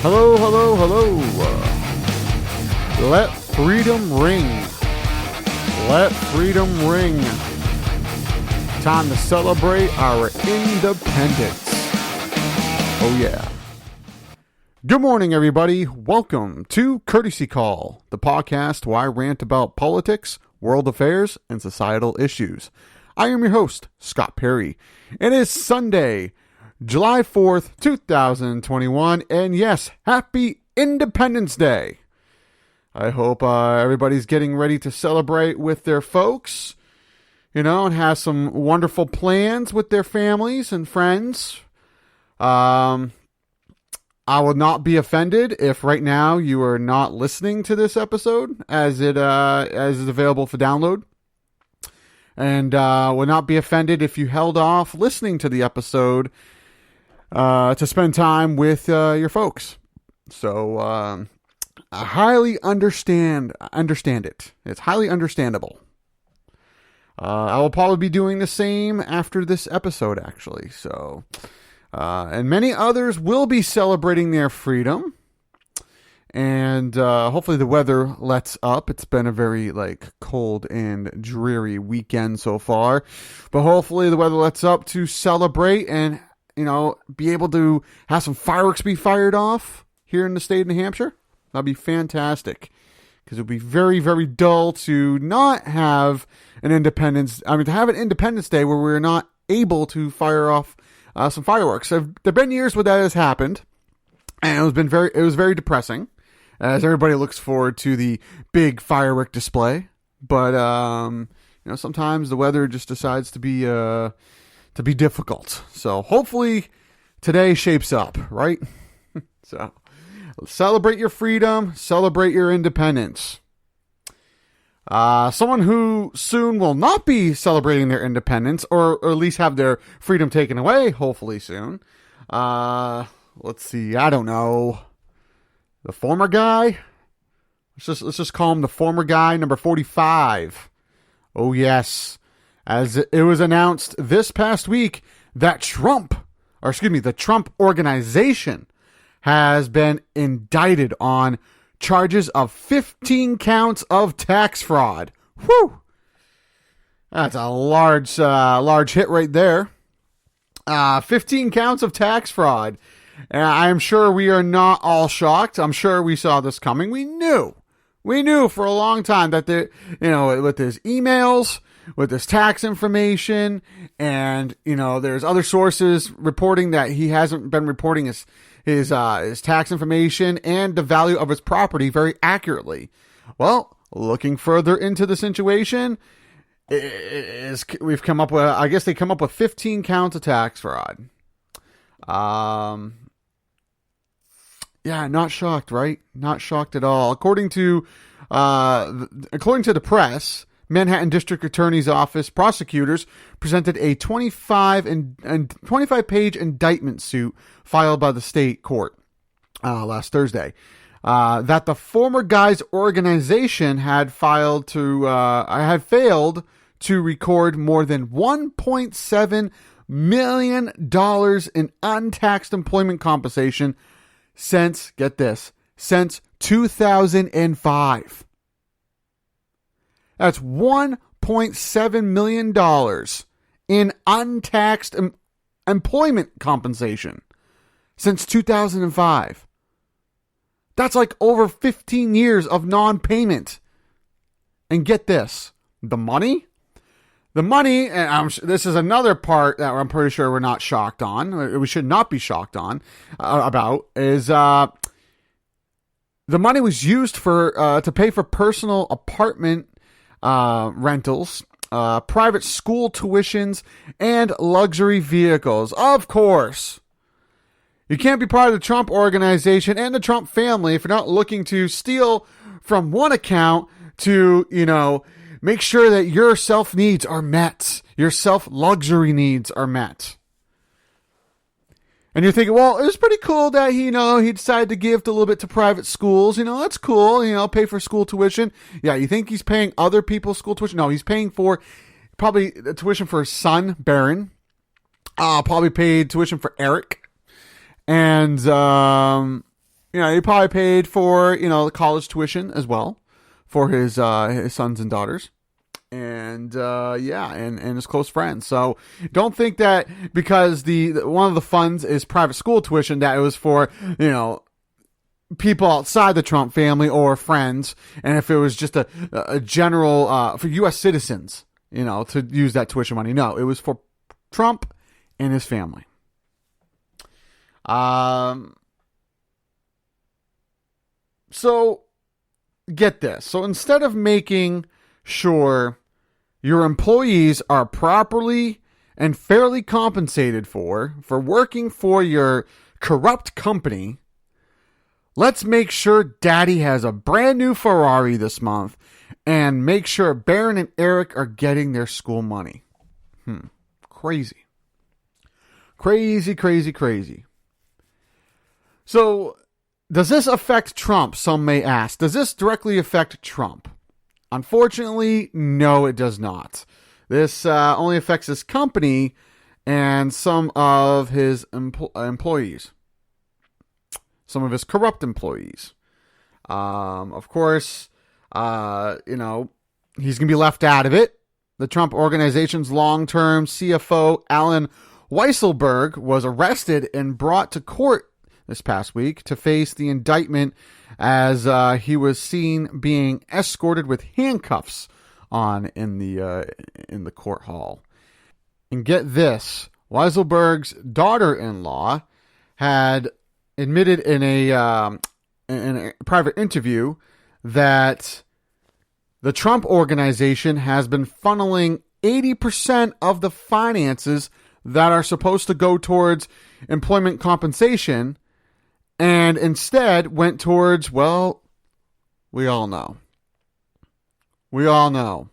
Hello, hello, hello. Let freedom ring. Let freedom ring. Time to celebrate our independence. Oh yeah. Good morning, everybody. Welcome to Courtesy Call, the podcast where I rant about politics, world affairs, and societal issues. I am your host, Scott Perry. It is Sunday, July 4th, 2021, and yes, happy Independence Day. I hope everybody's getting ready to celebrate with their folks, and has some wonderful plans with their families and friends. I will not be offended if right now you are not listening to this episode as it is available for download. And will not be offended if you held off listening to the episode to spend time with your folks. So I highly understand it. It's highly understandable. I will probably be doing the same after this episode, actually. So, and many others will be celebrating their freedom. And hopefully the weather lets up. It's been a very cold and dreary weekend so far. But hopefully the weather lets up to celebrate and, be able to have some fireworks be fired off here in the state of New Hampshire. That'd be fantastic. Because it would be very, very dull to not have to have an Independence Day where we're not able to fire off some fireworks. There have been years where that has happened. And it was very depressing. As everybody looks forward to the big firework display, but sometimes the weather just decides to be difficult. So hopefully today shapes up, right? So celebrate your freedom, celebrate your independence. Someone who soon will not be celebrating their independence, or at least have their freedom taken away, hopefully soon. Let's see. I don't know. The former guy? Let's just call him the former guy, number 45. Oh, yes. As it was announced this past week that the Trump organization has been indicted on charges of 15 counts of tax fraud. Whew! That's a large hit right there. 15 counts of tax fraud. And I'm sure we are not all shocked. I'm sure we saw this coming. We knew for a long time that with his emails, with his tax information, and there's other sources reporting that he hasn't been reporting his tax information and the value of his property very accurately. Well, looking further into the situation, we've come up with, I guess they come up with 15 counts of tax fraud. Yeah, not shocked, right? Not shocked at all. According to the press, Manhattan District Attorney's Office prosecutors presented a 25-page indictment suit filed by the state court last Thursday that the former guy's organization had failed to record more than $1.7 million in untaxed employment compensation since 2005. That's $1.7 million in untaxed employment compensation since 2005. That's over 15 years of non-payment. And get this, the money, and this is another part that I'm pretty sure we're not shocked on, we should not be shocked on, about, is the money was used to pay for personal apartment rentals, private school tuitions, and luxury vehicles. Of course. You can't be part of the Trump organization and the Trump family if you're not looking to steal from one account to, make sure that your self-needs are met. Your self-luxury needs are met. And you're thinking, well, it was pretty cool that he decided to give a little bit to private schools. That's cool. Pay for school tuition. Yeah, you think he's paying other people's school tuition? No, he's paying for probably the tuition for his son, Barron. Probably paid tuition for Eric. And he probably paid for, the college tuition as well for his sons and daughters. And and his close friends. So don't think that because one of the funds is private school tuition that it was for people outside the Trump family or friends, and if it was just a general for U.S. citizens, to use that tuition money. No, it was for Trump and his family. So get this. So instead of making sure your employees are properly and fairly compensated for working for your corrupt company, let's make sure Daddy has a brand new Ferrari this month and make sure Barron and Eric are getting their school money. Crazy. Crazy, crazy, crazy. So, does this affect Trump? Some may ask. Does this directly affect Trump? Unfortunately, no, it does not. This only affects his company and some of his employees. Some of his corrupt employees. Of course, he's going to be left out of it. The Trump Organization's long-term CFO, Alan Weisselberg, was arrested and brought to court this past week to face the indictment as he was seen being escorted with handcuffs on in the court hall. And get this, Weisselberg's daughter-in-law had admitted in a private interview that the Trump Organization has been funneling 80% of the finances that are supposed to go towards employment compensation and instead went towards, well, we all know. We all know.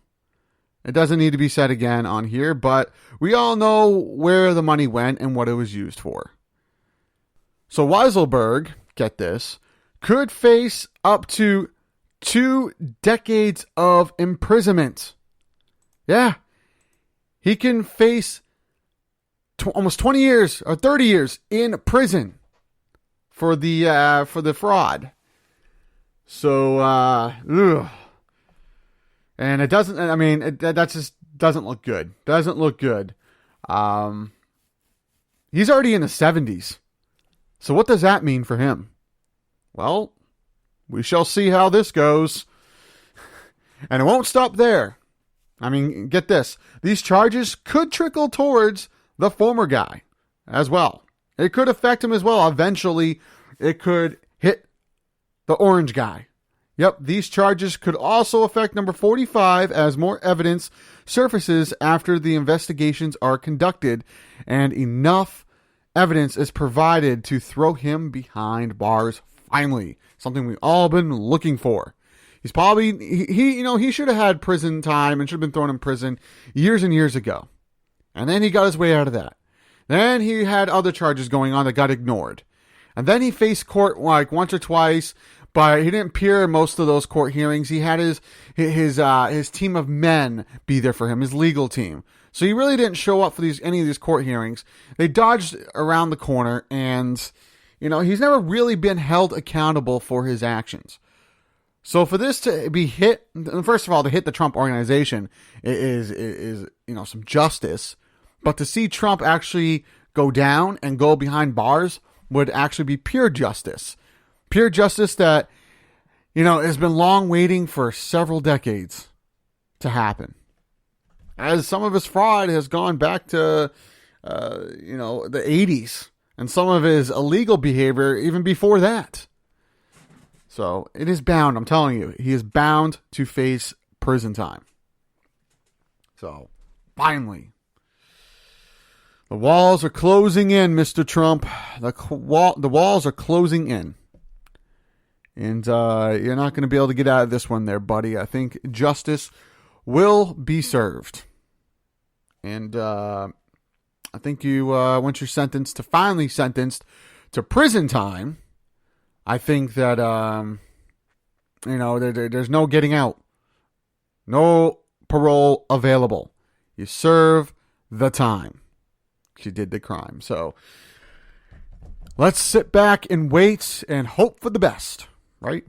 It doesn't need to be said again on here, but we all know where the money went and what it was used for. So Weisselberg, get this, could face up to 2 decades of imprisonment. Yeah. He can face almost 20 years or 30 years in prison for the fraud. So, and it doesn't, that just doesn't look good. Doesn't look good. He's already in the 70s. So what does that mean for him? Well, we shall see how this goes. And it won't stop there. Get this. These charges could trickle towards the former guy as well. It could affect him as well. Eventually, it could hit the orange guy. Yep, these charges could also affect number 45 as more evidence surfaces after the investigations are conducted and enough evidence is provided to throw him behind bars finally. Something we've all been looking for. He's probably, he should have had prison time and should have been thrown in prison years and years ago. And then he got his way out of that. Then he had other charges going on that got ignored. And then he faced court like once or twice, but he didn't appear in most of those court hearings. He had his team of men be there for him, his legal team. So he really didn't show up for any of these court hearings. They dodged around the corner, and he's never really been held accountable for his actions. So for this to be hit, first of all, to hit the Trump Organization is some justice. But to see Trump actually go down and go behind bars would actually be pure justice. Pure justice that, has been long waiting for several decades to happen. As some of his fraud has gone back to, the 80s. And some of his illegal behavior even before that. So it is bound, I'm telling you, he is bound to face prison time. So, finally. The walls are closing in, Mr. Trump. The walls are closing in. And you're not going to be able to get out of this one there, buddy. I think justice will be served. And I think you, once you're finally sentenced to prison time, I think that, there's no getting out. No parole available. You serve the time. She did the crime. So let's sit back and wait and hope for the best, right?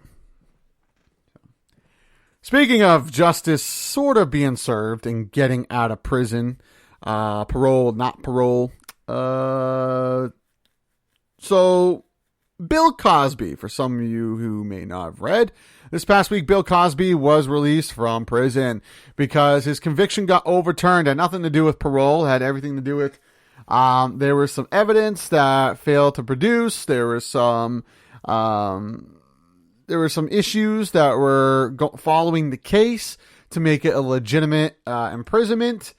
Speaking of justice sort of being served and getting out of prison, parole, not parole. So Bill Cosby, for some of you who may not have read, this past week, Bill Cosby was released from prison because his conviction got overturned. It had nothing to do with parole. It had everything to do with, there was some evidence that failed to produce. There were some issues that were following the case to make it a legitimate imprisonment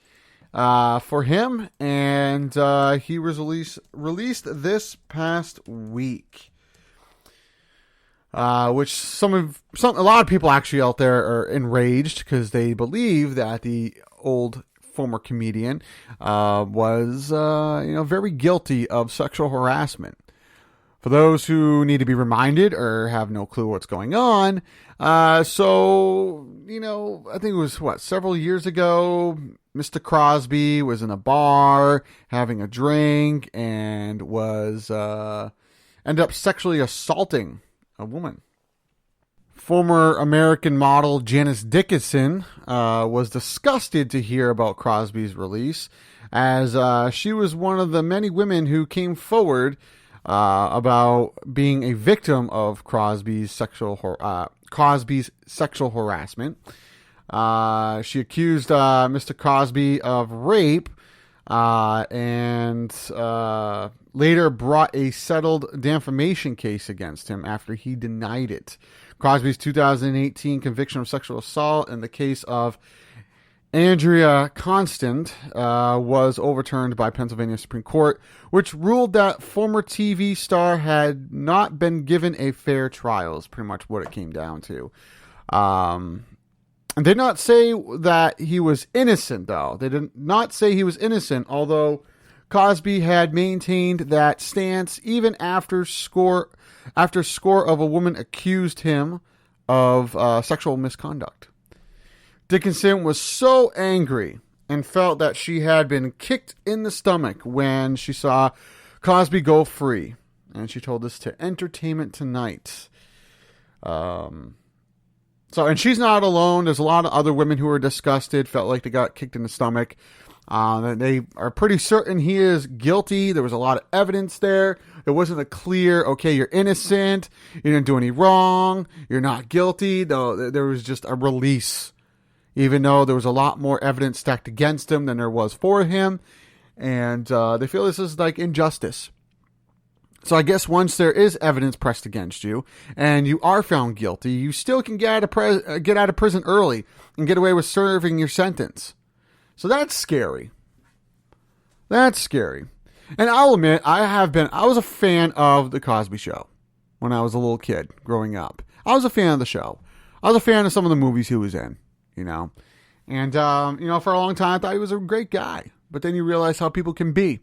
for him, and he was released this past week. Which a lot of people actually out there are enraged because they believe that the old former comedian was very guilty of sexual harassment. For those who need to be reminded or have no clue what's going on, I think it was, several years ago, Mr. Cosby was in a bar having a drink and ended up sexually assaulting a woman. Former American model Janice Dickinson was disgusted to hear about Cosby's release, as she was one of the many women who came forward about being a victim of Cosby's sexual harassment. She accused Mr. Cosby of rape and later brought a settled defamation case against him after he denied it. Cosby's 2018 conviction of sexual assault in the case of Andrea Constant was overturned by Pennsylvania Supreme Court, which ruled that former TV star had not been given a fair trial, is pretty much what it came down to. And they did not say that he was innocent, though. They did not say he was innocent, although Cosby had maintained that stance even after score of a woman accused him of sexual misconduct. Dickinson was so angry and felt that she had been kicked in the stomach when she saw Cosby go free. And she told this to Entertainment Tonight. And she's not alone. There's a lot of other women who were disgusted, felt like they got kicked in the stomach. They are pretty certain he is guilty. There was a lot of evidence there. There wasn't a clear, okay, you're innocent, you didn't do any wrong, you're not guilty. Though there was just a release, even though there was a lot more evidence stacked against him than there was for him. And they feel this is like injustice. So I guess once there is evidence pressed against you and you are found guilty, you still can get out of prison early and get away with serving your sentence. So that's scary. That's scary. And I'll admit, I was a fan of The Cosby Show when I was a little kid growing up. I was a fan of the show. I was a fan of some of the movies he was in, And, for a long time, I thought he was a great guy. But then you realize how people can be.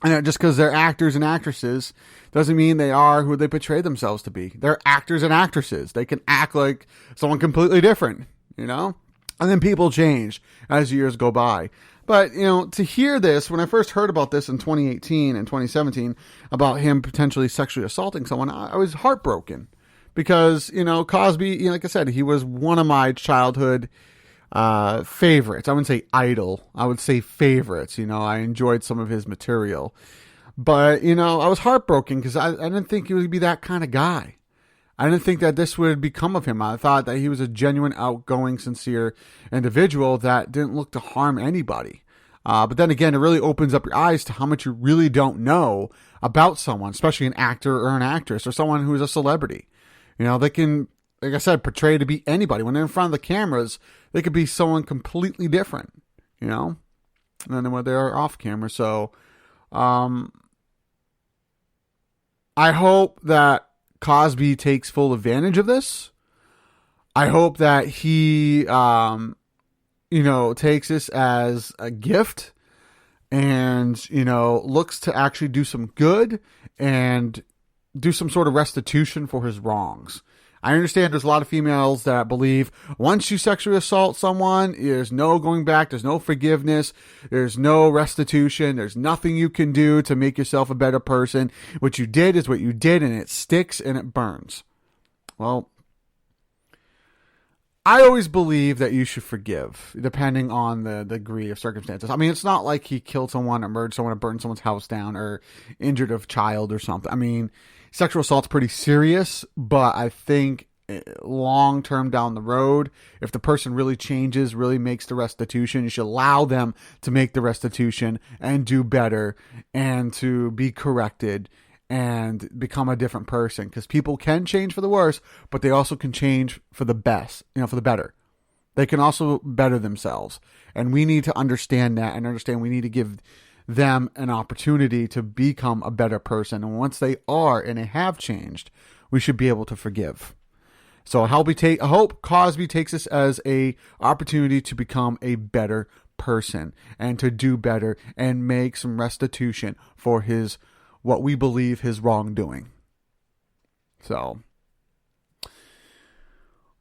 And just because they're actors and actresses doesn't mean they are who they portray themselves to be. They're actors and actresses. They can act like someone completely different, And then people change as years go by. But, to hear this, when I first heard about this in 2018 and 2017, about him potentially sexually assaulting someone, I was heartbroken. Because, Cosby, like I said, he was one of my childhood favorites. I wouldn't say idol. I would say favorites. I enjoyed some of his material. But, I was heartbroken because I didn't think he would be that kind of guy. I didn't think that this would become of him. I thought that he was a genuine, outgoing, sincere individual that didn't look to harm anybody. But then again, it really opens up your eyes to how much you really don't know about someone, especially an actor or an actress or someone who is a celebrity. They can, like I said, portray to be anybody. When they're in front of the cameras, they could be someone completely different, than when they're off camera. So, I hope that Cosby takes full advantage of this. I hope that he, takes this as a gift and, looks to actually do some good and do some sort of restitution for his wrongs. I understand there's a lot of females that believe once you sexually assault someone, there's no going back, there's no forgiveness, there's no restitution, there's nothing you can do to make yourself a better person. What you did is what you did, and it sticks and it burns. Well, I always believe that you should forgive, depending on the degree of circumstances. I mean, it's not like he killed someone or murdered someone or burned someone's house down or injured a child or something. I mean, sexual assault's pretty serious, but I think long term down the road, if the person really changes, really makes the restitution, you should allow them to make the restitution and do better and to be corrected and become a different person, because people can change for the worse, but they also can change for the best, for the better. They can also better themselves, and we need to understand that and understand we need to give them an opportunity to become a better person. And once they are and they have changed, we should be able to forgive. So I hope Cosby takes this as a opportunity to become a better person and to do better and make some restitution for what we believe his wrongdoing. So,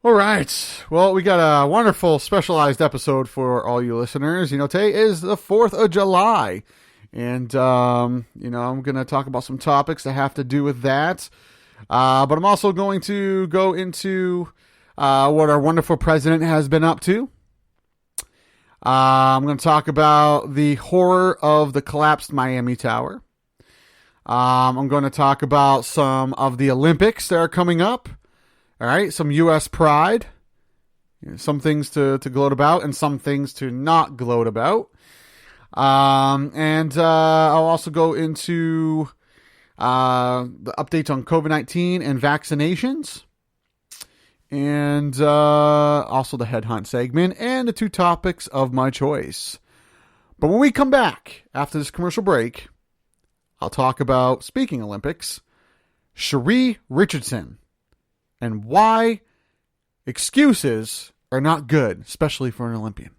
all right. Well, we got a wonderful specialized episode for all you listeners. Today is the 4th of July. And, I'm going to talk about some topics that have to do with that. But I'm also going to go into what our wonderful president has been up to. I'm going to talk about the horror of the collapsed Miami Tower. I'm going to talk about some of the Olympics that are coming up. All right, some U.S. pride. Some things to gloat about and some things to not gloat about. And I'll also go into the updates on COVID-19 and vaccinations. And also the headhunt segment and the 2 topics of my choice. But when we come back after this commercial break, I'll talk about, speaking Olympics, Cherie Richardson and why excuses are not good, especially for an Olympian.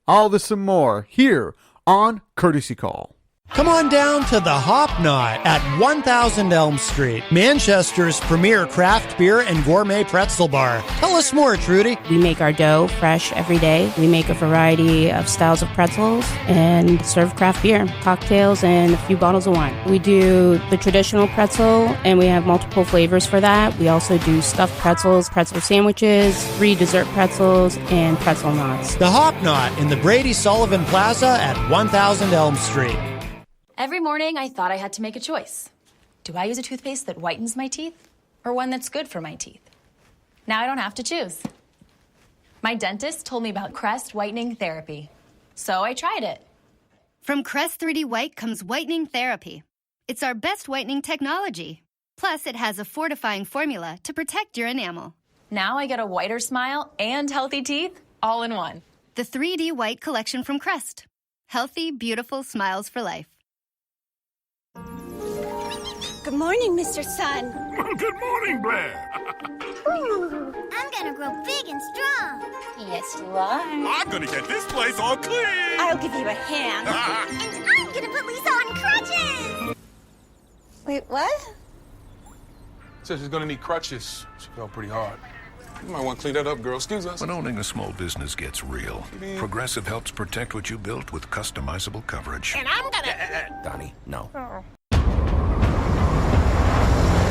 All this and more here on Courtesy Call. Come on down to the Hop Knot at 1000 Elm Street, Manchester's premier craft beer and gourmet pretzel bar. Tell us more, Trudy. We make our dough fresh every day. We make a variety of styles of pretzels and serve craft beer, cocktails, and a few bottles of wine. We do the traditional pretzel, and we have multiple flavors for that. We also do stuffed pretzels, pretzel sandwiches, 3 dessert pretzels, and pretzel knots. The Hop Knot in the Brady Sullivan Plaza at 1000 Elm Street. Every morning, I thought I had to make a choice. Do I use a toothpaste that whitens my teeth or one that's good for my teeth? Now I don't have to choose. My dentist told me about Crest Whitening Therapy, so I tried it. From Crest 3D White comes Whitening Therapy. It's our best whitening technology. Plus, it has a fortifying formula to protect your enamel. Now I get a whiter smile and healthy teeth all in one. The 3D White collection from Crest. Healthy, beautiful smiles for life. Good morning, Mr. Sun. Good morning, Blair. Ooh, I'm gonna grow big and strong. Yes, you are. I'm gonna get this place all clean. I'll give you a hand. And I'm gonna put Lisa on crutches. Wait, what? Says she's gonna need crutches. She fell pretty hard. You might want to clean that up, girl. Excuse us. When owning a small business gets real, Progressive helps protect what you built with customizable coverage. And I'm gonna... Donnie, no.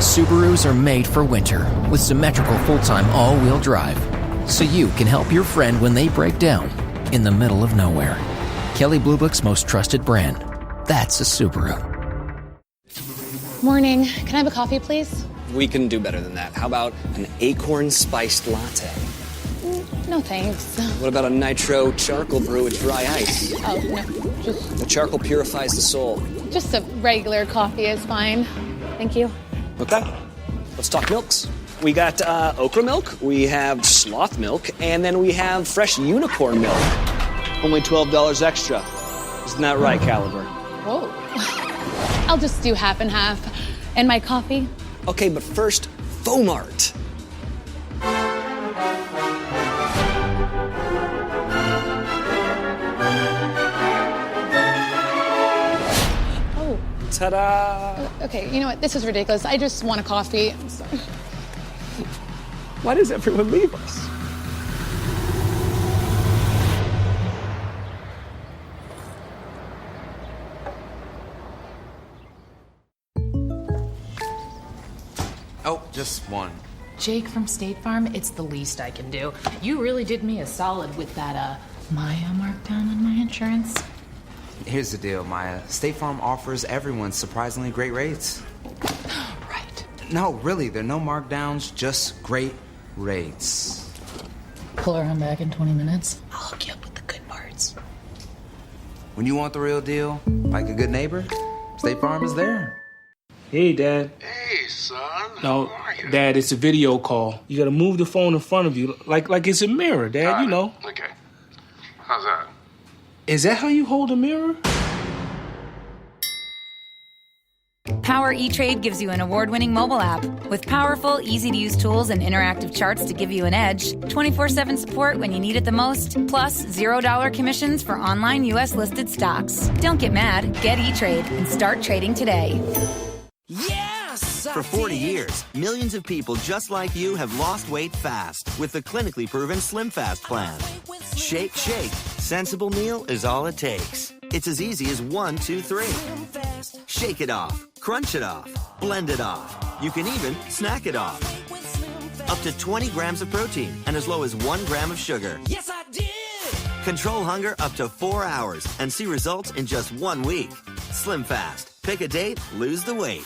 Subarus are made for winter with symmetrical full-time all-wheel drive, so you can help your friend when they break down in the middle of nowhere. Kelley Blue Book's most trusted brand. That's a Subaru. Morning. Can I have a coffee, please? We can do better than that. How about an acorn spiced latte? No, thanks. What about a nitro charcoal brew with dry ice? Oh, no. Just... The charcoal purifies the soul. Just a regular coffee is fine. Thank you. Okay. Let's talk milks. We got okra milk, we have sloth milk, and then we have fresh unicorn milk. Only $12 extra. Isn't that right, Caliber? Whoa. I'll just do half and half. And my coffee? Okay, but first, Fomart. Oh. Ta-da! Okay, you know what? This is ridiculous. I just want a coffee. I'm sorry. Why does everyone leave us? Oh, just one. Jake from State Farm, it's the least I can do. You really did me a solid with that, Maya markdown on my insurance. Here's the deal, Maya. State Farm offers everyone surprisingly great rates. Right. No, really, there are no markdowns, just great rates. Pull around back in 20 minutes. I'll hook you up with the good parts. When you want the real deal, like a good neighbor, State Farm is there. Hey, Dad. Hey, son. No, Dad, it's a video call. You gotta move the phone in front of you, like it's a mirror, Dad, you know. Okay. How's that? Is that how you hold a mirror? Power E-Trade gives you an award-winning mobile app with powerful, easy-to-use tools and interactive charts to give you an edge, 24/7 support when you need it the most, plus $0 commissions for online U.S.-listed stocks. Don't get mad. Get E-Trade and start trading today. Yes! For 40 years, millions of people just like you have lost weight fast with the clinically proven Slim Fast plan. Shake, shake. Sensible meal is all it takes. It's as easy as 1, 2, 3. Shake it off, crunch it off, blend it off. You can even snack it off. Up to 20 grams of protein and as low as 1 gram of sugar. Yes, I did! Control hunger up to 4 hours and see results in just 1 week. Slim Fast. Pick a date, lose the weight.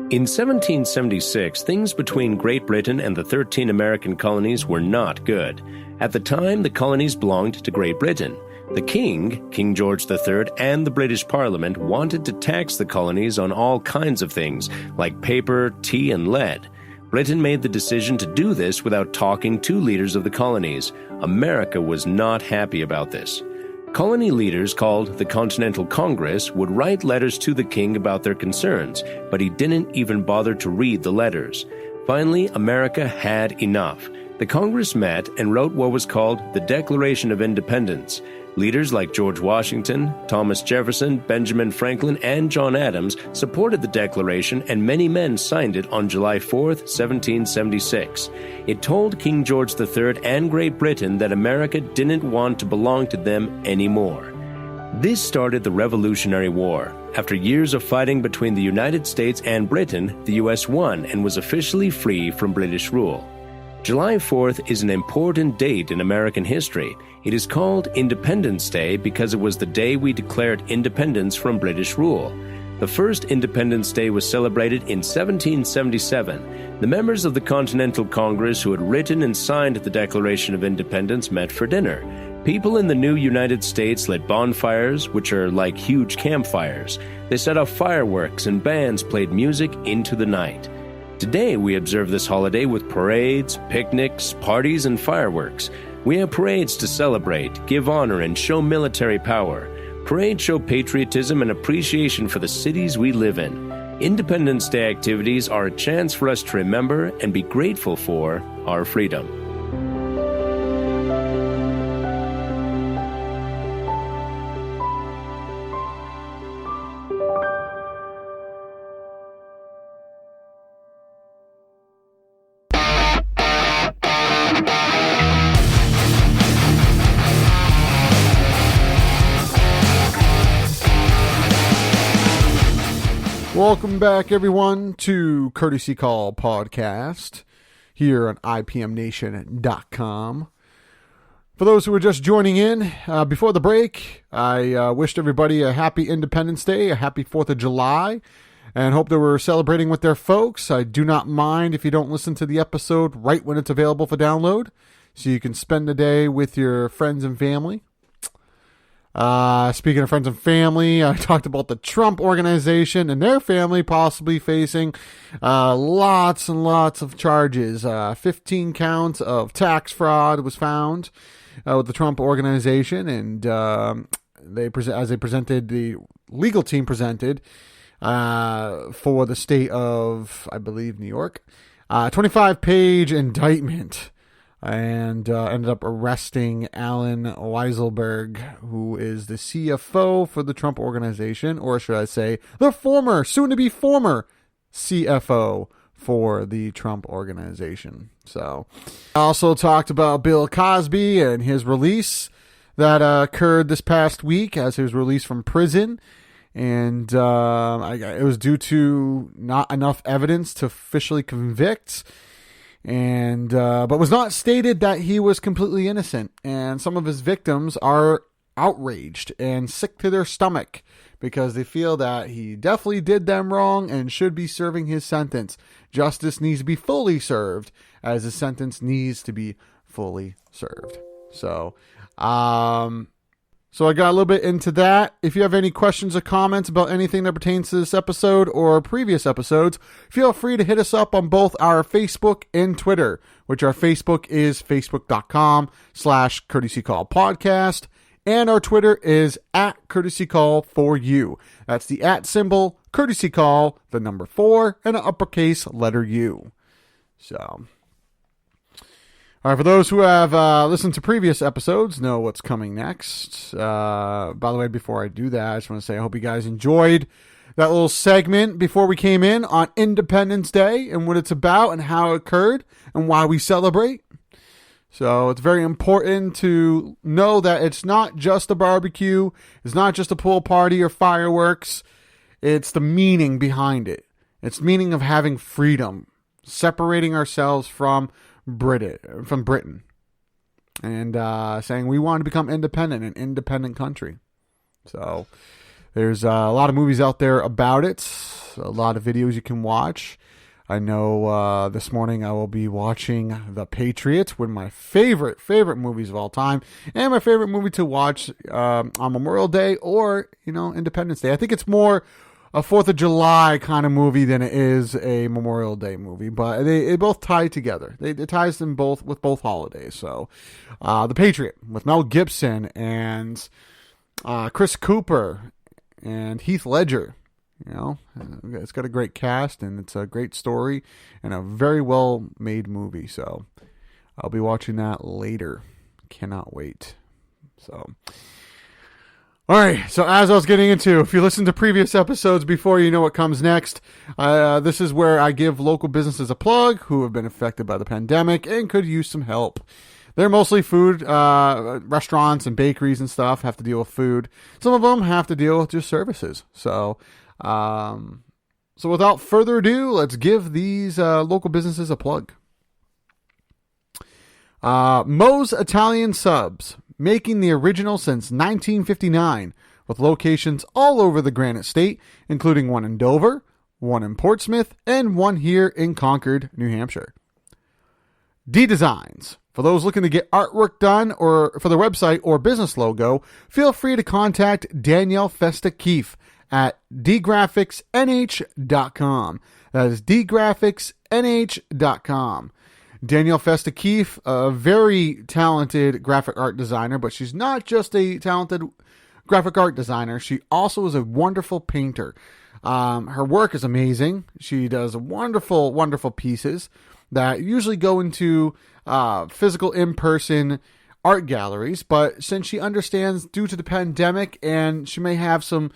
In 1776, things between Great Britain and the 13 American colonies were not good. At the time, the colonies belonged to Great Britain. The king, King George III, and the British Parliament wanted to tax the colonies on all kinds of things, like paper, tea, and lead. Britain made the decision to do this without talking to leaders of the colonies. America was not happy about this. Colony leaders called the Continental Congress would write letters to the king about their concerns, but he didn't even bother to read the letters. Finally, America had enough. The Congress met and wrote what was called the Declaration of Independence. Leaders like George Washington, Thomas Jefferson, Benjamin Franklin, and John Adams supported the Declaration, and many men signed it on July 4th, 1776. It told King George III and Great Britain that America didn't want to belong to them anymore. This started the Revolutionary War. After years of fighting between the United States and Britain, the U.S. won and was officially free from British rule. July 4th is an important date in American history. It is called Independence Day because it was the day we declared independence from British rule. The first Independence Day was celebrated in 1777. The members of the Continental Congress who had written and signed the Declaration of Independence met for dinner. People in the new United States lit bonfires, which are like huge campfires. They set off fireworks and bands played music into the night. Today, we observe this holiday with parades, picnics, parties, and fireworks. We have parades to celebrate, give honor, and show military power. Parades show patriotism and appreciation for the cities we live in. Independence Day activities are a chance for us to remember and be grateful for our freedom. Welcome back, everyone, to Courtesy Call Podcast here on IPMNation.com. For those who are just joining in, before the break, I wished everybody a happy Independence Day, a happy 4th of July, and hope they were celebrating with their folks. I do not mind if you don't listen to the episode right when it's available for download, so you can spend the day with your friends and family. Speaking of friends and family, I talked about the Trump organization and their family possibly facing lots and lots of charges. 15 counts of tax fraud was found with the Trump organization, and the legal team presented for the state of, I believe, New York, 25-page indictment and ended up arresting Alan Weiselberg, who is the CFO for the Trump Organization, or should I say, the soon-to-be former CFO for the Trump Organization. So, I also talked about Bill Cosby and his release that occurred this past week as he was released from prison. And it was due to not enough evidence to officially convict, and but was not stated that he was completely innocent. And some of his victims are outraged and sick to their stomach because they feel that he definitely did them wrong and should be serving his sentence. Justice needs to be fully served, as his sentence needs to be fully served. So, So I got a little bit into that. If you have any questions or comments about anything that pertains to this episode or previous episodes, feel free to hit us up on both our Facebook and Twitter, which our Facebook is facebook.com/Courtesy Call Podcast, and our Twitter is @CourtesyCall4U. That's the @ Courtesy Call, the number 4, and an uppercase letter U. So, all right, for those who have listened to previous episodes, know what's coming next. By the way, before I do that, I just want to say I hope you guys enjoyed that little segment before we came in on Independence Day and what it's about and how it occurred and why we celebrate. So it's very important to know that it's not just a barbecue, it's not just a pool party or fireworks. It's the meaning behind it. It's the meaning of having freedom, separating ourselves from Britain, and saying we want to become independent, an independent country. So there's a lot of movies out there about it, a lot of videos you can watch. I know this morning I will be watching The Patriot, one of my favorite movies of all time, and my favorite movie to watch on Memorial Day or Independence Day. I think it's more a 4th of July kind of movie than it is a Memorial Day movie, but they both tie together. It ties them both with both holidays. So, The Patriot with Mel Gibson and Chris Cooper and Heath Ledger. It's got a great cast and it's a great story and a very well made movie. So, I'll be watching that later. Cannot wait. So, all right, so as I was getting into, if you listen to previous episodes before, you know what comes next. This is where I give local businesses a plug who have been affected by the pandemic and could use some help. They're mostly food, restaurants and bakeries and stuff have to deal with food. Some of them have to deal with just services. So without further ado, let's give these local businesses a plug. Moe's Italian Subs, making the original since 1959, with locations all over the Granite State, including one in Dover, one in Portsmouth, and one here in Concord, New Hampshire. D-Designs. For those looking to get artwork done or for the website or business logo, feel free to contact Danielle Festa-Keefe at dgraphicsnh.com. That is dgraphicsnh.com. Danielle Festa-Keefe, a very talented graphic art designer, but she's not just a talented graphic art designer. She also is a wonderful painter. Her work is amazing. She does wonderful, wonderful pieces that usually go into physical in-person art galleries, but since she understands due to the pandemic and she may have some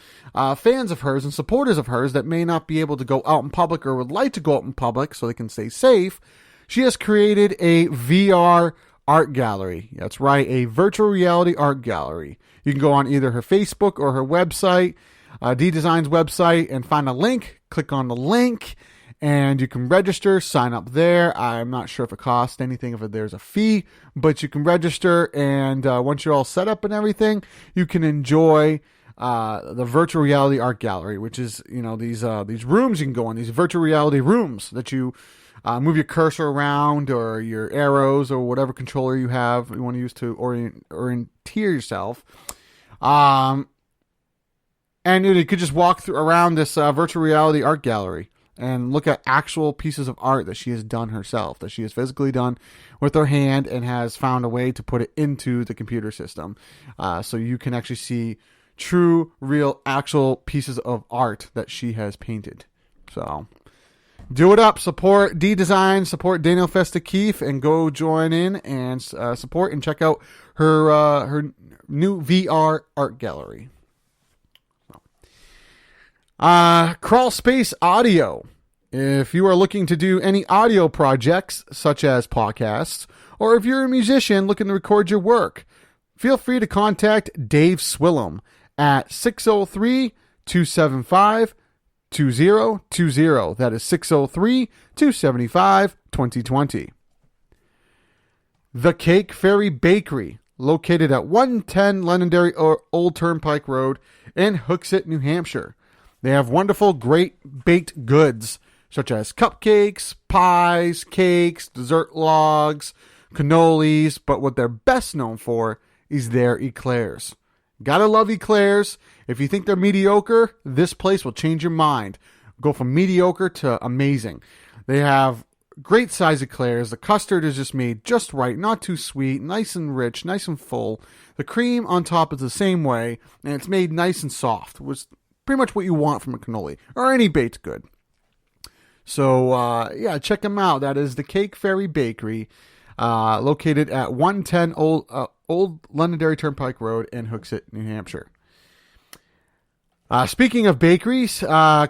fans of hers and supporters of hers that may not be able to go out in public or would like to go out in public so they can stay safe, she has created a VR art gallery. That's right, a virtual reality art gallery. You can go on either her Facebook or her website, D-Design's website, and find a link. Click on the link, and you can register, sign up there. I'm not sure if it costs anything, if there's a fee, but you can register, and once you're all set up and everything, you can enjoy the virtual reality art gallery, which is, these rooms you can go in, these virtual reality rooms that you move your cursor around or your arrows or whatever controller you want to use to orienteer yourself. And you could just walk around this virtual reality art gallery and look at actual pieces of art that she has done herself, that she has physically done with her hand and has found a way to put it into the computer system. So you can actually see true, real, actual pieces of art that she has painted. So Do it up. Support D-Design, support Daniel Festa Keefe, and go join in and support and check out her new VR art gallery. Crawl Space Audio. If you are looking to do any audio projects, such as podcasts, or if you're a musician looking to record your work, feel free to contact Dave Swillum at 603-275-2020. That is 603-275-2020. The Cake Ferry Bakery, located at 110 Londonderry Old Turnpike Road in Hooksett, New Hampshire. They have wonderful, great baked goods, such as cupcakes, pies, cakes, dessert logs, cannolis, but what they're best known for is their eclairs. Gotta love eclairs. If you think they're mediocre, this place will change your mind. Go from mediocre to amazing. They have great size eclairs. The custard is just made just right, not too sweet, nice and rich, nice and full. The cream on top is the same way, and it's made nice and soft, which is pretty much what you want from a cannoli or any baked good. So, check them out. That is the Cake Ferry Bakery, located at 110 Old Londonderry Turnpike Road in Hooksett, New Hampshire. Speaking of bakeries,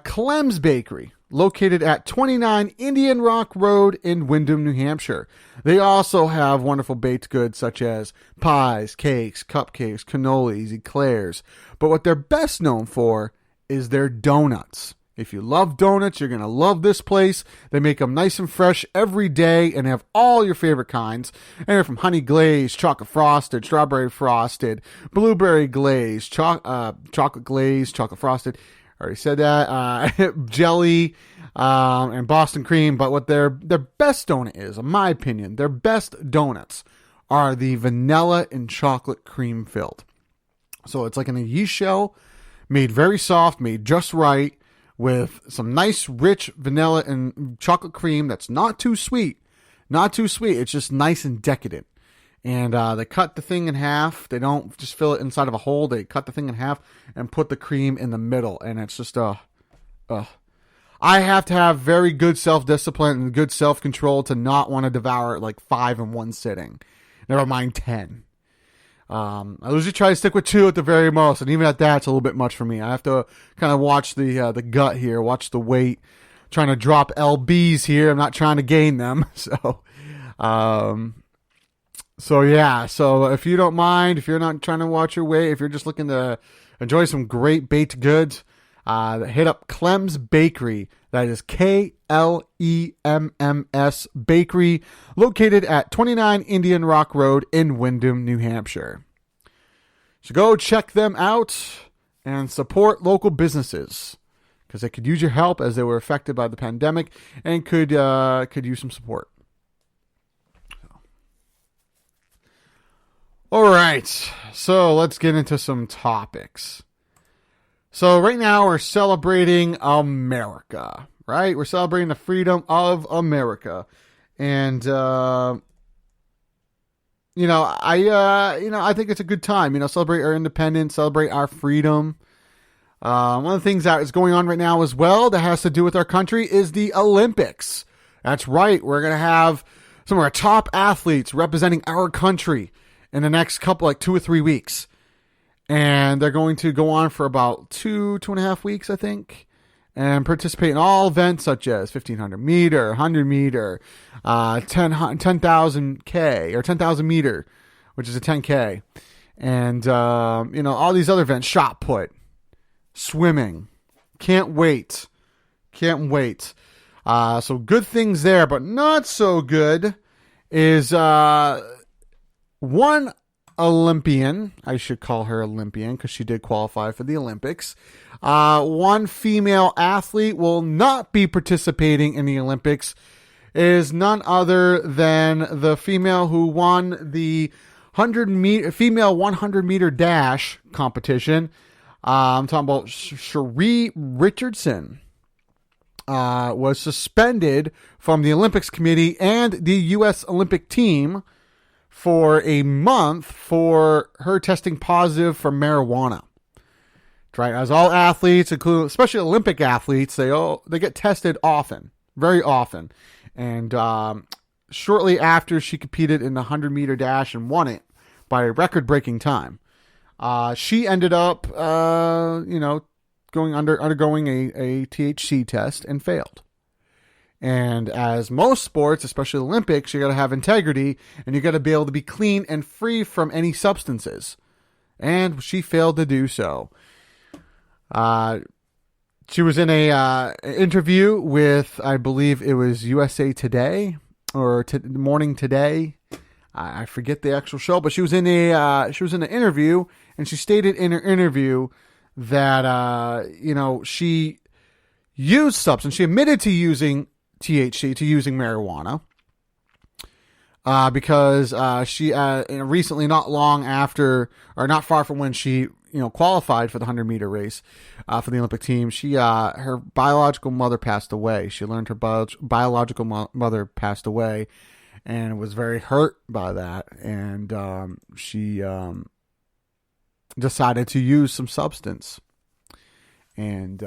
Clem's Bakery, located at 29 Indian Rock Road in Windham, New Hampshire. They also have wonderful baked goods such as pies, cakes, cupcakes, cannolis, eclairs. But what they're best known for is their donuts. If you love donuts, you're going to love this place. They make them nice and fresh every day and have all your favorite kinds. Anywhere from honey glazed, chocolate frosted, strawberry frosted, blueberry glazed, chocolate glazed, chocolate frosted. I already said that. Jelly and Boston cream. But what their best donut is, in my opinion, their best donuts are the vanilla and chocolate cream filled. So it's like in a yeast shell, made very soft, made just right, with some nice, rich vanilla and chocolate cream that's not too sweet. Not too sweet. It's just nice and decadent. And they cut the thing in half. They don't just fill it inside of a hole. They cut the thing in half and put the cream in the middle. And it's just, I have to have very good self-discipline and good self-control to not want to devour it like 5 in one sitting. Never mind 10. I usually try to stick with 2 at the very most, and even at that, it's a little bit much for me. I have to kind of watch the gut here, watch the weight, trying to drop lbs here. I'm not trying to gain them, so if you don't mind, if you're not trying to watch your weight, if you're just looking to enjoy some great baked goods, hit up Clem's Bakery. That is KLEMMS Bakery, located at 29 Indian Rock Road in Windham, New Hampshire. So go check them out and support local businesses, because they could use your help as they were affected by the pandemic and could use some support. All right, so let's get into some topics. So right now we're celebrating America, right? We're celebrating the freedom of America. And, I think it's a good time, celebrate our independence, celebrate our freedom. One of the things that is going on right now as well that has to do with our country is the Olympics. That's right. We're going to have some of our top athletes representing our country in the next couple, 2 or 3 weeks. And they're going to go on for about 2.5 weeks, I think, and participate in all events such as 1,500 meter, 100 meter, 10,000 K or 10,000 meter, which is a 10K. And, all these other events, shot put, swimming. Can't wait. So good things there, but not so good is one Olympian, I should call her Olympian because she did qualify for the Olympics. One female athlete will not be participating in the Olympics. Is none other than the female who won the female 100 meter dash competition. I'm talking about Cherie Richardson. Was suspended from the Olympics Committee and the U.S. Olympic team for a month for her testing positive for marijuana. That's right. As all athletes, including especially Olympic athletes, they get tested often. very often. And shortly after, she competed in the 100-meter dash and won it by a record-breaking time. She ended up, undergoing a THC test and failed. And as most sports, especially the Olympics, you got to have integrity, and you got to be able to be clean and free from any substances. And she failed to do so. She was in a interview with, I believe it was USA Today or Morning Today. I forget the actual show, but she was in an interview, and she stated in her interview that she used substance. She admitted to using THC, to using marijuana, because she recently, not long after, or not far from when she qualified for the 100-meter race for the Olympic team, her biological mother passed away. She learned her biological mother passed away, and was very hurt by that, and she decided to use some substance. And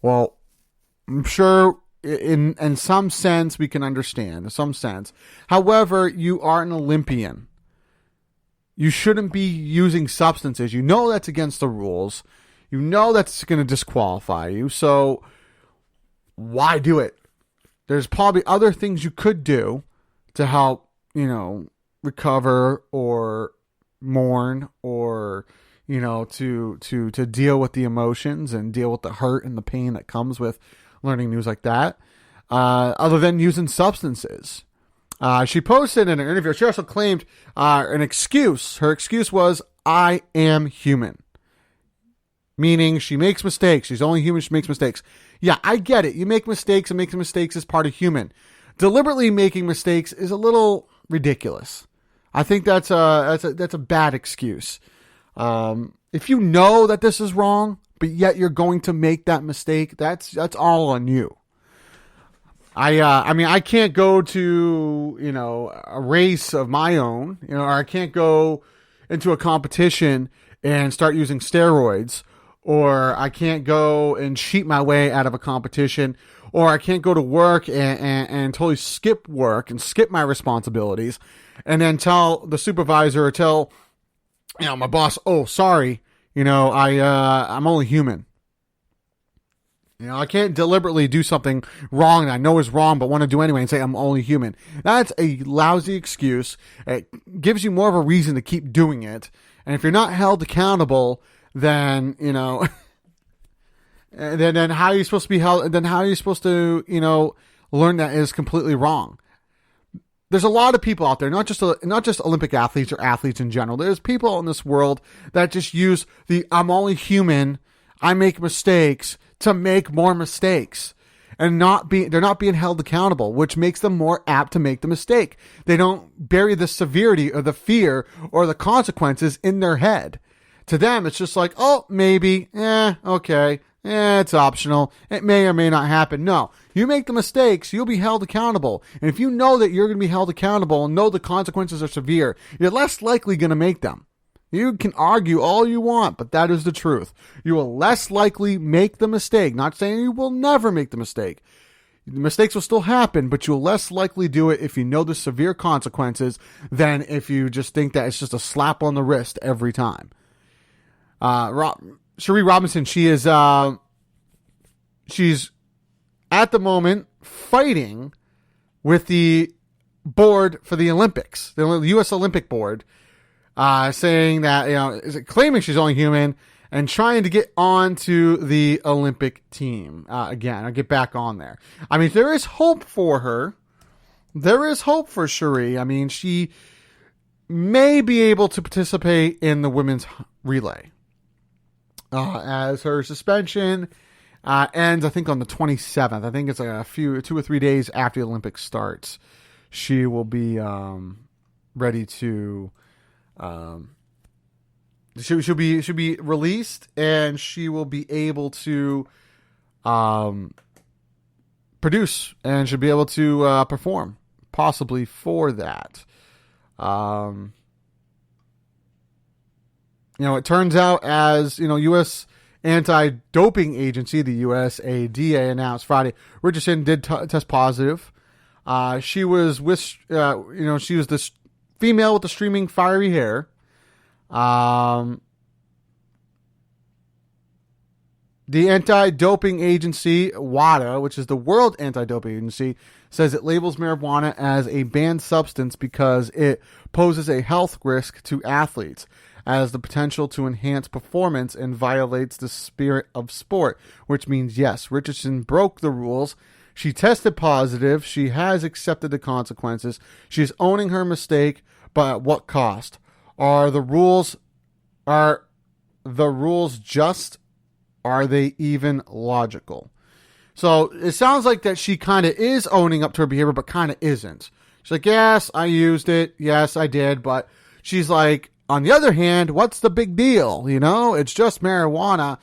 well, I'm sure in some sense we can understand, in some sense. However, you are an Olympian. You shouldn't be using substances. You know that's against the rules. You know that's going to disqualify you. So why do it? There's probably other things you could do to help, recover or mourn, or, to deal with the emotions and deal with the hurt and the pain that comes with learning news like that, other than using substances. She posted in an interview, she also claimed an excuse. Her excuse was, I am human. Meaning she makes mistakes. She's only human. She makes mistakes. Yeah, I get it. You make mistakes, and making mistakes is part of human. Deliberately making mistakes is a little ridiculous. I think that's a bad excuse. If you know that this is wrong, but yet you're going to make that mistake, that's all on you. I can't go to, a race of my own, or I can't go into a competition and start using steroids, or I can't go and cheat my way out of a competition, or I can't go to work and totally skip work and skip my responsibilities and then tell the supervisor or tell, my boss, oh, sorry, I'm only human. I can't deliberately do something wrong that I know is wrong, but want to do anyway and say I'm only human. That's a lousy excuse. It gives you more of a reason to keep doing it. And if you're not held accountable, then, then how are you supposed to be held? Then how are you supposed to, learn that is completely wrong? There's a lot of people out there, not just Olympic athletes or athletes in general. There's people in this world that just use the I'm only human, I make mistakes, to make more mistakes, and they're not being held accountable, which makes them more apt to make the mistake. They don't bury the severity or the fear or the consequences in their head. To them, it's just like, oh, maybe, okay, it's optional. It may or may not happen. No, you make the mistakes, you'll be held accountable. And if you know that you're going to be held accountable and know the consequences are severe, you're less likely going to make them. You can argue all you want, but that is the truth. You will less likely make the mistake. Not saying you will never make the mistake. The mistakes will still happen, but you'll less likely do it if you know the severe consequences than if you just think that it's just a slap on the wrist every time. Cherie Robinson, she's at the moment fighting with the board for the Olympics, the U.S. Olympic Board, saying that, claiming she's only human and trying to get onto the Olympic team. Again, I'll get back on there. I mean, there is hope for her. There is hope for Cherie. I mean, she may be able to participate in the women's relay. As her suspension ends, I think on the 27th. I think it's like 2 or 3 days after the Olympics starts. She will be ready to. She'll be released, and she will be able to produce, and she'll be able to perform, possibly for that. It turns out as, U.S. Anti-Doping Agency, the USADA, announced Friday Richardson did test positive. She was with, she was this female with the streaming fiery hair. The Anti-Doping Agency, WADA, which is the World Anti-Doping Agency, says it labels marijuana as a banned substance because it poses a health risk to athletes, as the potential to enhance performance and violates the spirit of sport, which means, yes, Richardson broke the rules. She tested positive. She has accepted the consequences. She's owning her mistake, but at what cost? Are the rules just? Are they even logical? So it sounds like that she kind of is owning up to her behavior, but kind of isn't. She's like, yes, I used it. Yes, I did. But she's like, on the other hand, what's the big deal? You know, it's just marijuana.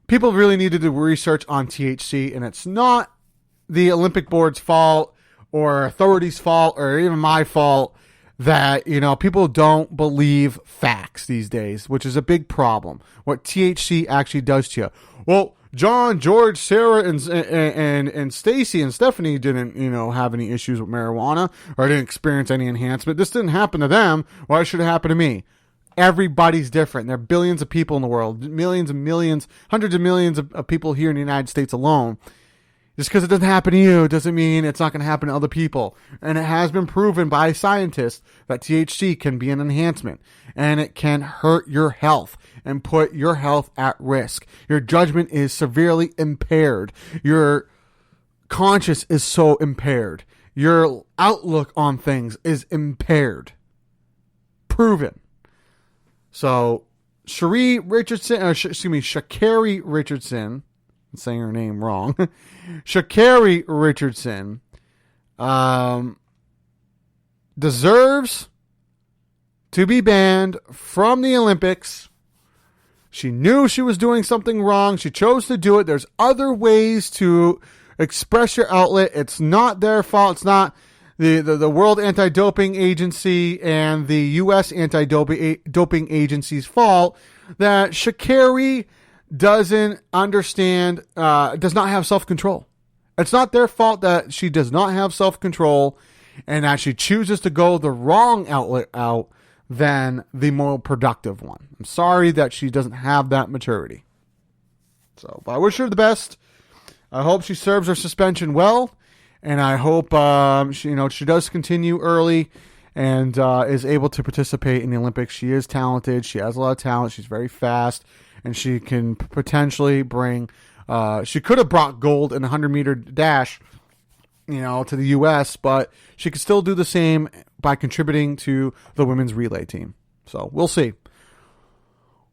People really need to do research on THC, and it's not the Olympic Board's fault or authorities' fault or even my fault that, you know, people don't believe facts these days, which is a big problem. What THC actually does to you. Well, John, George, Sarah, and Stacy and Stephanie didn't, have any issues with marijuana or didn't experience any enhancement. This didn't happen to them. Why should it happen to me? Everybody's different. There are billions of people in the world, millions and millions, hundreds of millions of people here in the United States alone. Just because it doesn't happen to you doesn't mean it's not going to happen to other people. And it has been proven by scientists that THC can be an enhancement and it can hurt your health and put your health at risk. Your judgment is severely impaired. Your conscience is so impaired. Your outlook on things is impaired. Proven. So, Sha'Carri Richardson, I'm saying her name wrong. Sha'Carri Richardson deserves to be banned from the Olympics. She knew she was doing something wrong. She chose to do it. There's other ways to express your outlet. It's not their fault. It's not the World Anti-Doping Agency and the U.S. Anti-Doping Agency's fault that Sha'Carri doesn't understand, does not have self-control. It's not their fault that she does not have self-control and that she chooses to go the wrong outlet out than the more productive one. I'm sorry that she doesn't have that maturity. So, but I wish her the best. I hope she serves her suspension well, and I hope she does continue early and is able to participate in the Olympics. She is talented. She has a lot of talent. She's very fast. And she can potentially bring, she could have brought gold in a 100-meter dash, to the U.S., but she could still do the same by contributing to the women's relay team. So we'll see.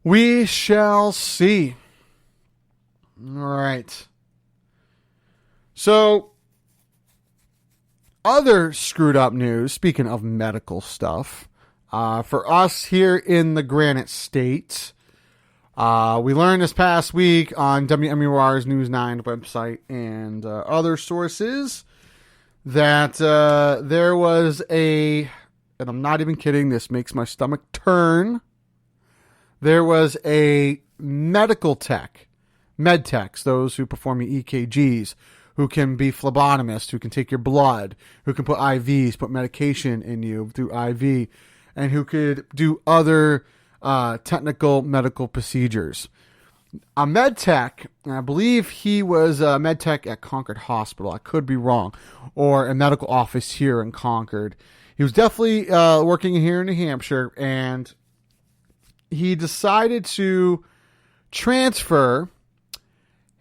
We shall see. All right. So, other screwed up news, speaking of medical stuff, for us here in the Granite State. We learned this past week on WMUR's News 9 website and other sources that there was and I'm not even kidding, this makes my stomach turn. There was a med techs, those who perform your EKGs, who can be phlebotomists, who can take your blood, who can put IVs, put medication in you through IV, and who could do other technical medical procedures. A med tech, and I believe he was a med tech at Concord Hospital. I could be wrong. Or a medical office here in Concord. He was definitely working here in New Hampshire, and he decided to transfer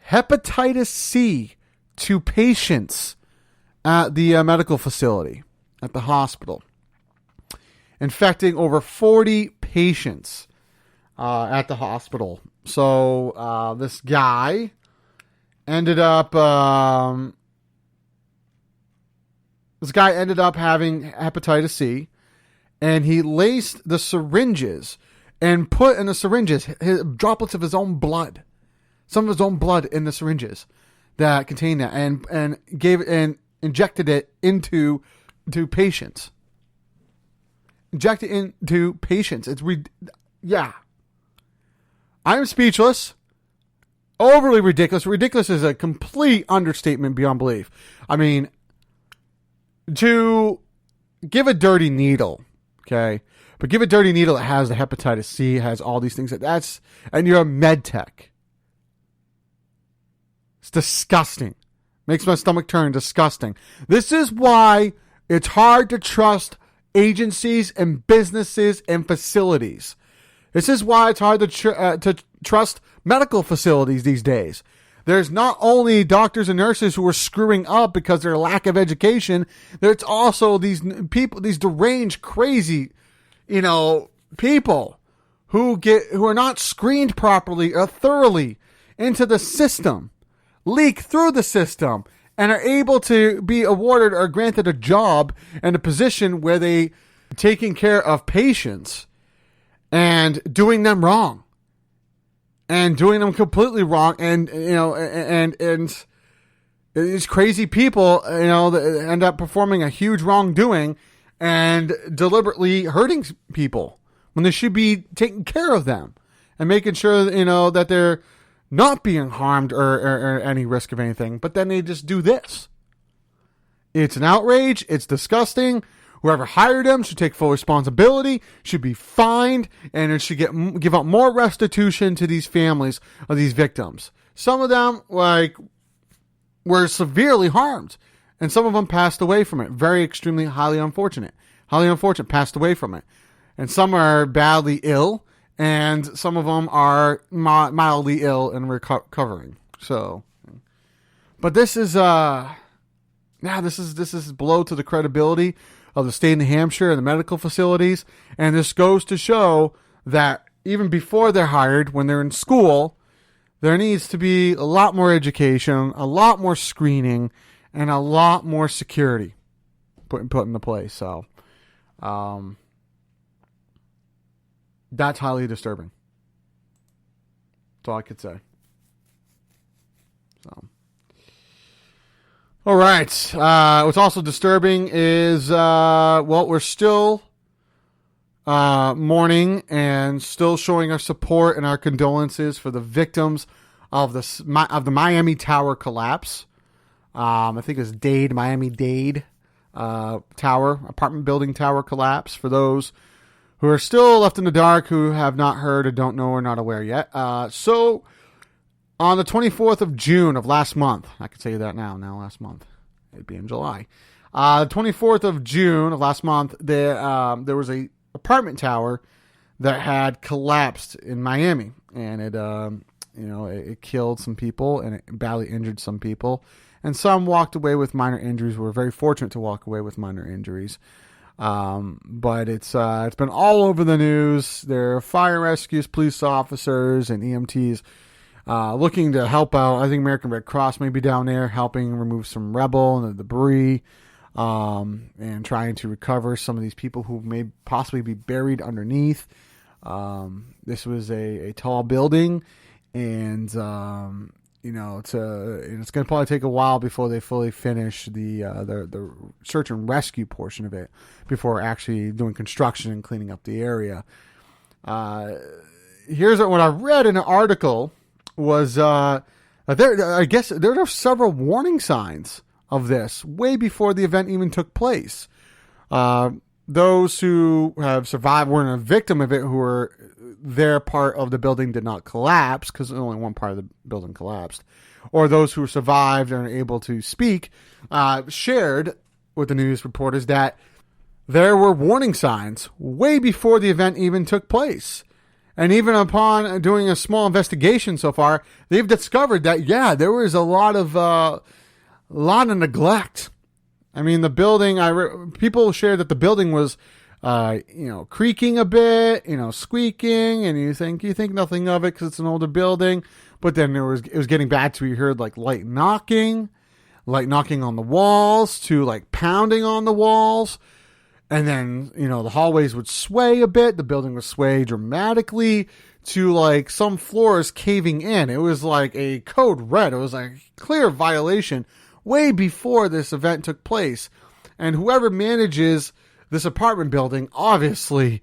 hepatitis C to patients at the medical facility, at the hospital, infecting over 40 patients at the hospital. So this guy ended up having hepatitis C, and he laced the syringes and put in the syringes droplets of his own blood, some of his own blood in the syringes that contained that, and gave it and injected it into patients. Inject it into patients. Yeah. I'm speechless. overly ridiculous. Ridiculous is a complete understatement beyond belief. I mean, to give a dirty needle, okay, but give a dirty needle that has the hepatitis C, has all these things. And you're a med tech. It's disgusting. Makes my stomach turn. Disgusting. This is why it's hard to trust agencies and businesses and facilities. This is why it's hard to trust medical facilities these days. There's not only doctors and nurses who are screwing up because of their lack of education. There's also these people, these deranged, crazy, people who are not screened properly or thoroughly into the system, leak through the system, and are able to be awarded or granted a job and a position where they taking care of patients and doing them wrong. And doing them completely wrong, and these crazy people, that end up performing a huge wrongdoing and deliberately hurting people when they should be taking care of them and making sure that they're not being harmed or any risk of anything. But then they just do this. It's an outrage. It's disgusting. Whoever hired him should take full responsibility, should be fined, and it should give out more restitution to these families of these victims. Some of them, were severely harmed, and some of them passed away from it. Very extremely highly unfortunate. Passed away from it. And some are badly ill, and some of them are mildly ill and recovering. So, but this is a blow to the credibility of the state of New Hampshire and the medical facilities. And this goes to show that even before they're hired, when they're in school, there needs to be a lot more education, a lot more screening, and a lot more security put into place. So, that's highly disturbing. That's all I could say. So. All right. What's also disturbing is, we're still mourning and still showing our support and our condolences for the victims of the Miami Tower collapse. I think it's Miami-Dade Tower, apartment building tower collapse. For those who are still left in the dark, who have not heard or don't know or not aware yet. So on the 24th of June of last month, I can tell you that now last month, it'd be in July. The 24th of June of last month, there was a apartment tower that had collapsed in Miami, and it killed some people and it badly injured some people, and some walked away with minor injuries. We were very fortunate to walk away with minor injuries. But it's been all over the news. There are fire rescues, police officers, and EMTs looking to help out. I think American Red Cross may be down there helping remove some rubble and the debris, and trying to recover some of these people who may possibly be buried underneath. This was a tall building, and it's going to probably take a while before they fully finish the search and rescue portion of it before actually doing construction and cleaning up the area. Here's what I read in an article was I guess there are several warning signs of this way before the event even took place. Those who have survived weren't a victim of it, who were their part of the building did not collapse because only one part of the building collapsed, or those who survived and are able to speak shared with the news reporters that there were warning signs way before the event even took place. And even upon doing a small investigation so far, they've discovered that, there was a lot of neglect. I mean, the building, people shared that the building was, creaking a bit, squeaking, and you think nothing of it because it's an older building. But then it was getting bad to, you heard like light knocking on the walls to like pounding on the walls. And then, the hallways would sway a bit. The building would sway dramatically to like some floors caving in. It was like a code red. It was like a clear violation way before this event took place. And whoever manages this apartment building obviously,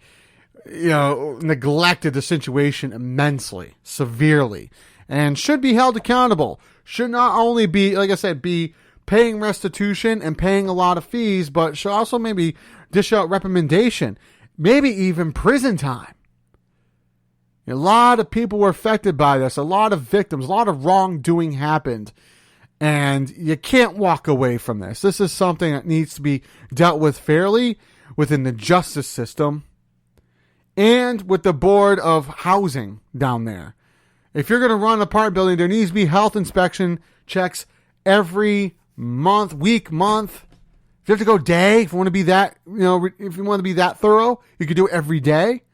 neglected the situation immensely, severely. and should be held accountable. Should not only be, like I said, be paying restitution and paying a lot of fees, but should also maybe dish out recommendation, maybe even prison time. A lot of people were affected by this. A lot of victims, a lot of wrongdoing happened. And you can't walk away from this. This is something that needs to be dealt with fairly within the justice system and with the Board of Housing down there. If you're going to run an apartment building, there needs to be health inspection checks every month, week, month. If you have to go day, if you want to be that, if you want to be that thorough, you could do it every day.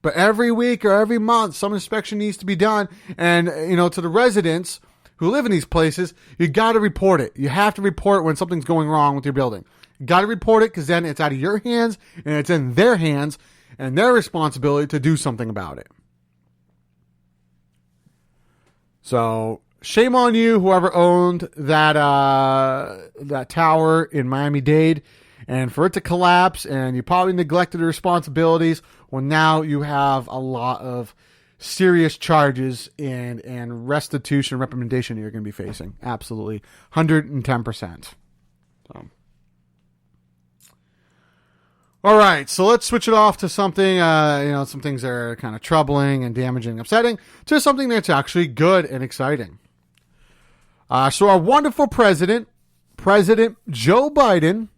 But every week or every month, some inspection needs to be done. And, to the residents who live in these places, you got to report it. You have to report when something's going wrong with your building. You got to report it because then it's out of your hands and it's in their hands and their responsibility to do something about it. So shame on you, whoever owned that tower in Miami-Dade, and for it to collapse, and you probably neglected the responsibilities. Well, now you have a lot of serious charges and restitution recommendation you're going to be facing. Absolutely. 110%. So. All right, so let's switch it off to something, some things that are kind of troubling and damaging and upsetting, to something that's actually good and exciting. So our wonderful President Joe Biden,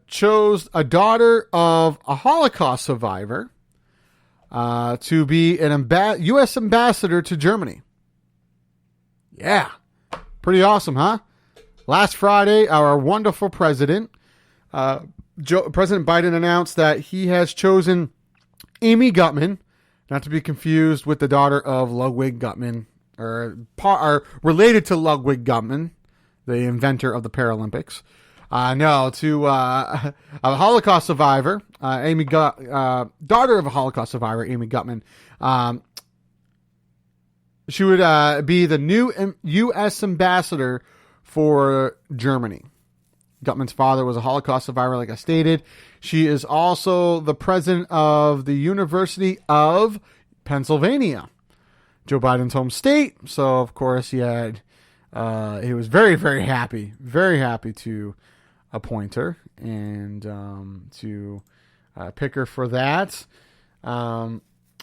chose a daughter of a Holocaust survivor to be an U.S. ambassador to Germany. Yeah, pretty awesome, huh? Last Friday, our wonderful president, President Biden, announced that he has chosen Amy Gutman, not to be confused with the daughter of Ludwig Gutmann, or related to Ludwig Gutmann, the inventor of the Paralympics. To a Holocaust survivor, daughter of a Holocaust survivor, Amy Gutman. She would be the new U.S. ambassador for Germany. Gutman's father was a Holocaust survivor, like I stated. She is also the president of the University of Pennsylvania, Joe Biden's home state. So, of course, he was very, very happy to appoint her and to pick her for that.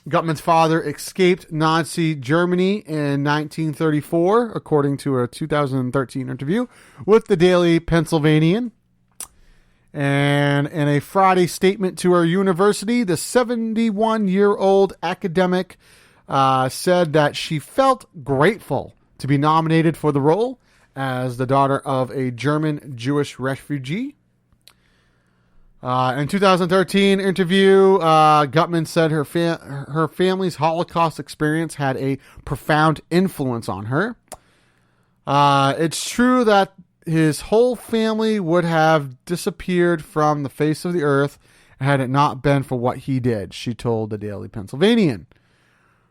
Gutman's father escaped Nazi Germany in 1934, according to a 2013 interview with the Daily Pennsylvanian. And in a Friday statement to her university, the 71-year-old academic said that she felt grateful to be nominated for the role as the daughter of a German Jewish refugee. In 2013 interview, Gutman said her family's Holocaust experience had a profound influence on her. It's true that his whole family would have disappeared from the face of the earth had it not been for what he did, she told the Daily Pennsylvanian.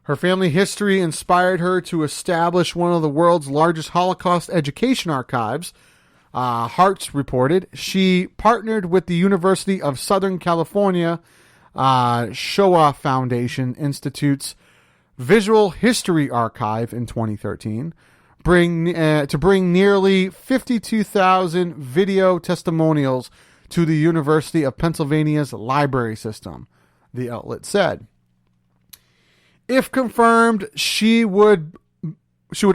Her family history inspired her to establish one of the world's largest Holocaust education archives. Hartz reported she partnered with the University of Southern California Shoah Foundation Institute's Visual History Archive in 2013, to bring nearly 52,000 video testimonials to the University of Pennsylvania's library system, the outlet said. If confirmed, she would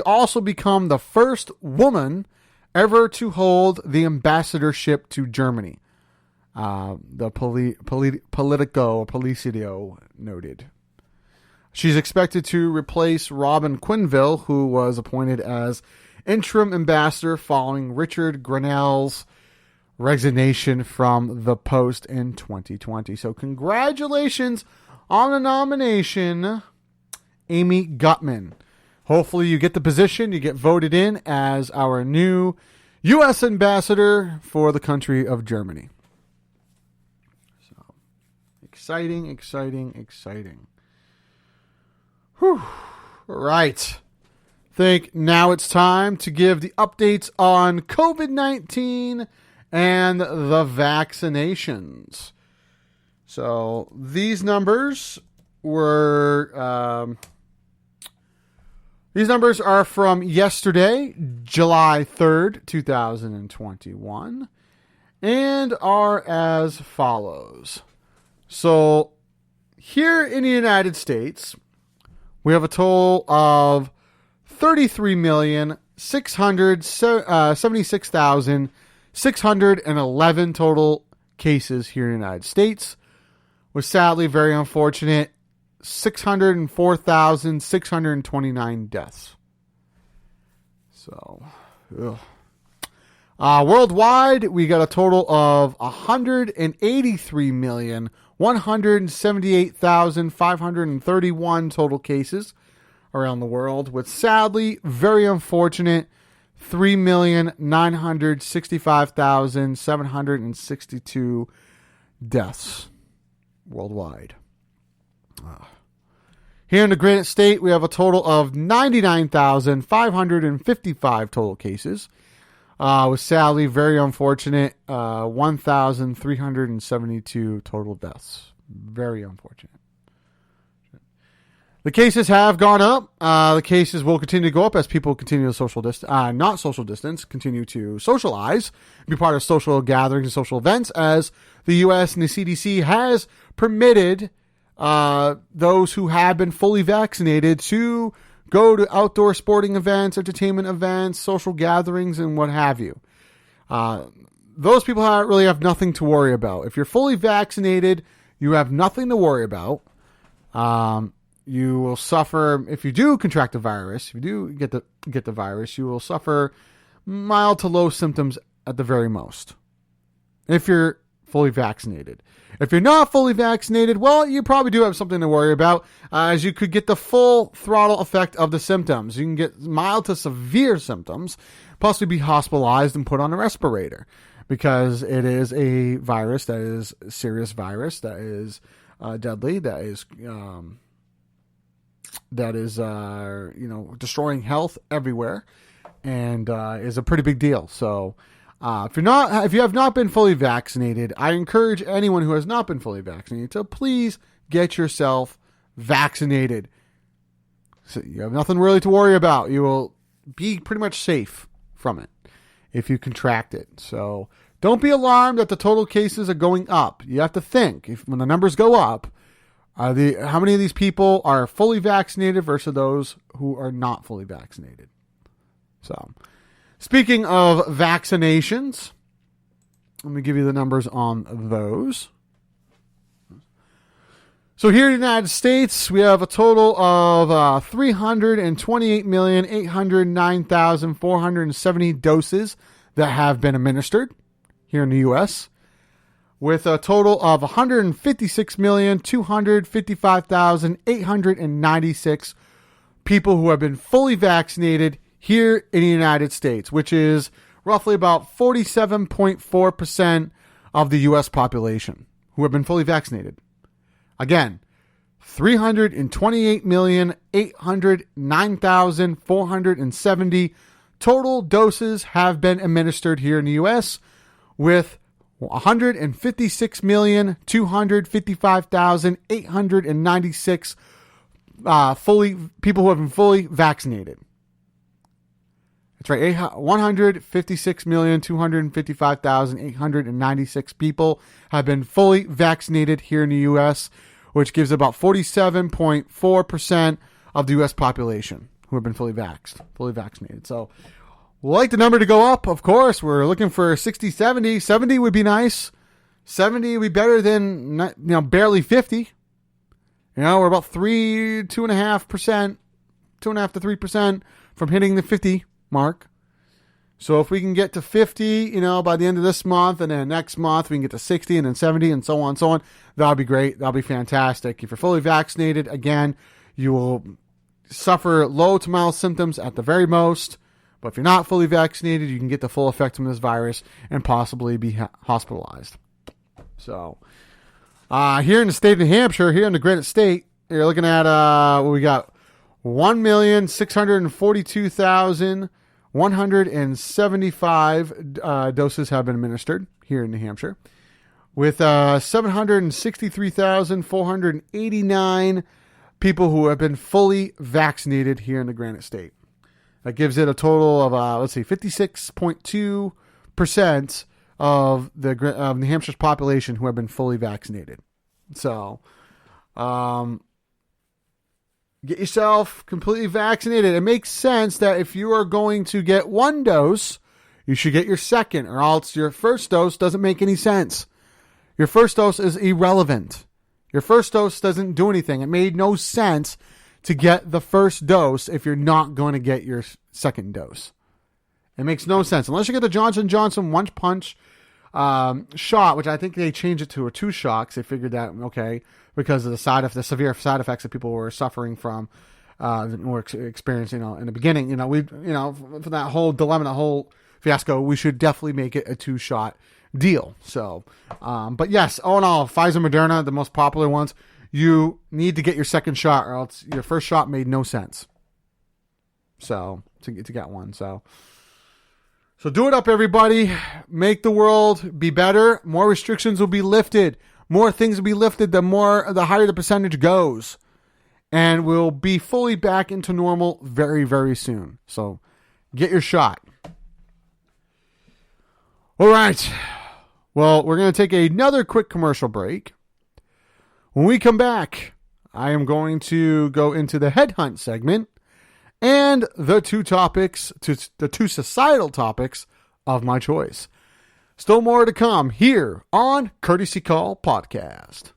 also become the first woman ever to hold the ambassadorship to Germany. The Politico noted. She's expected to replace Robin Quinville, who was appointed as interim ambassador following Richard Grenell's resignation from the post in 2020. So congratulations on the nomination, Amy Gutman. Hopefully you get the position, you get voted in as our new U.S. ambassador for the country of Germany. So, exciting. Whew. All right. I think now it's time to give the updates on COVID-19 and the vaccinations. So, these numbers were These numbers are from yesterday, July 3rd, 2021, and are as follows. So, here in the United States, we have a total of 33,676,611 total cases here in the United States, with sadly, very unfortunate, 604,629 deaths. So, worldwide, we got a total of 183,178,531 total cases around the world, with sadly, very unfortunate, 3,965,762 deaths worldwide. Here in the Granite State, we have a total of 99,555 total cases, with sadly, very unfortunate, 1,372 total deaths. Very unfortunate. The cases have gone up. The cases will continue to go up as people continue to not social distance, continue to socialize, be part of social gatherings and social events, as the U.S. and the CDC has permitted those who have been fully vaccinated to go to outdoor sporting events, entertainment events, social gatherings, and what have you. Those people really have nothing to worry about. If you're fully vaccinated, you have nothing to worry about. You will suffer, if you do contract the virus, if you do get the virus, you will suffer mild to low symptoms at the very most, if you're fully vaccinated. If you're not fully vaccinated, well, you probably do have something to worry about, as you could get the full throttle effect of the symptoms. You can get mild to severe symptoms, possibly be hospitalized and put on a respirator, because it is a virus that is a serious virus, that is deadly, that is destroying health everywhere, and is a pretty big deal. So if you have not been fully vaccinated, I encourage anyone who has not been fully vaccinated to please get yourself vaccinated. So you have nothing really to worry about. You will be pretty much safe from it if you contract it. So don't be alarmed that the total cases are going up. You have to think, when the numbers go up, how many of these people are fully vaccinated versus those who are not fully vaccinated? So, speaking of vaccinations, let me give you the numbers on those. So here in the United States, we have a total of 328,809,470 doses that have been administered here in the U.S., with a total of 156,255,896 people who have been fully vaccinated here in the United States, which is roughly about 47.4% of the U.S. population who have been fully vaccinated. Again, 328,809,470 total doses have been administered here in the U.S., with 156,255,896 people who have been fully vaccinated. That's right, 156,255,896 people have been fully vaccinated here in the U.S., which gives about 47.4% of the U.S. population who have been fully vaccinated. So we'd like the number to go up, of course. We're looking for 60, 70. 70 would be nice. 70 would be better than barely 50. We're about 2.5% to 3% from hitting the 50 mark. So if we can get to 50, by the end of this month, and then next month we can get to 60 and then 70 and so on, that'll be great. That'll be fantastic. If you're fully vaccinated, again, you will suffer low to mild symptoms at the very most. But if you're not fully vaccinated, you can get the full effect from this virus and possibly be hospitalized. So here in the state of New Hampshire, here in the Granite State, you're looking at what we got: 1,642,175 doses have been administered here in New Hampshire, with 763,489 people who have been fully vaccinated here in the Granite State. That gives it a total of, 56.2% of New Hampshire's population who have been fully vaccinated. So, get yourself completely vaccinated. It makes sense that if you are going to get one dose, you should get your second, or else your first dose doesn't make any sense. Your first dose is irrelevant. Your first dose doesn't do anything. It made no sense to get the first dose if you're not going to get your second dose. It makes no sense. Unless you get the Johnson & Johnson one-punch shot, which I think they changed it to a 2 shots. They figured that, okay, because of the severe side effects that people were suffering from, were experiencing, in the beginning. For that whole dilemma, that whole fiasco, we should definitely make it a 2-shot deal. So, but yes, all in all, Pfizer, Moderna, the most popular ones, you need to get your second shot, or else your first shot made no sense. So, to get one. So do it up, everybody. Make the world be better. More restrictions will be lifted. More things will be lifted, the higher the percentage goes. And we'll be fully back into normal very, very soon. So get your shot. All right. Well, we're going to take another quick commercial break. When we come back, I am going to go into the headhunt segment and the two societal topics of my choice. Still more to come here on Courtesy Call Podcast.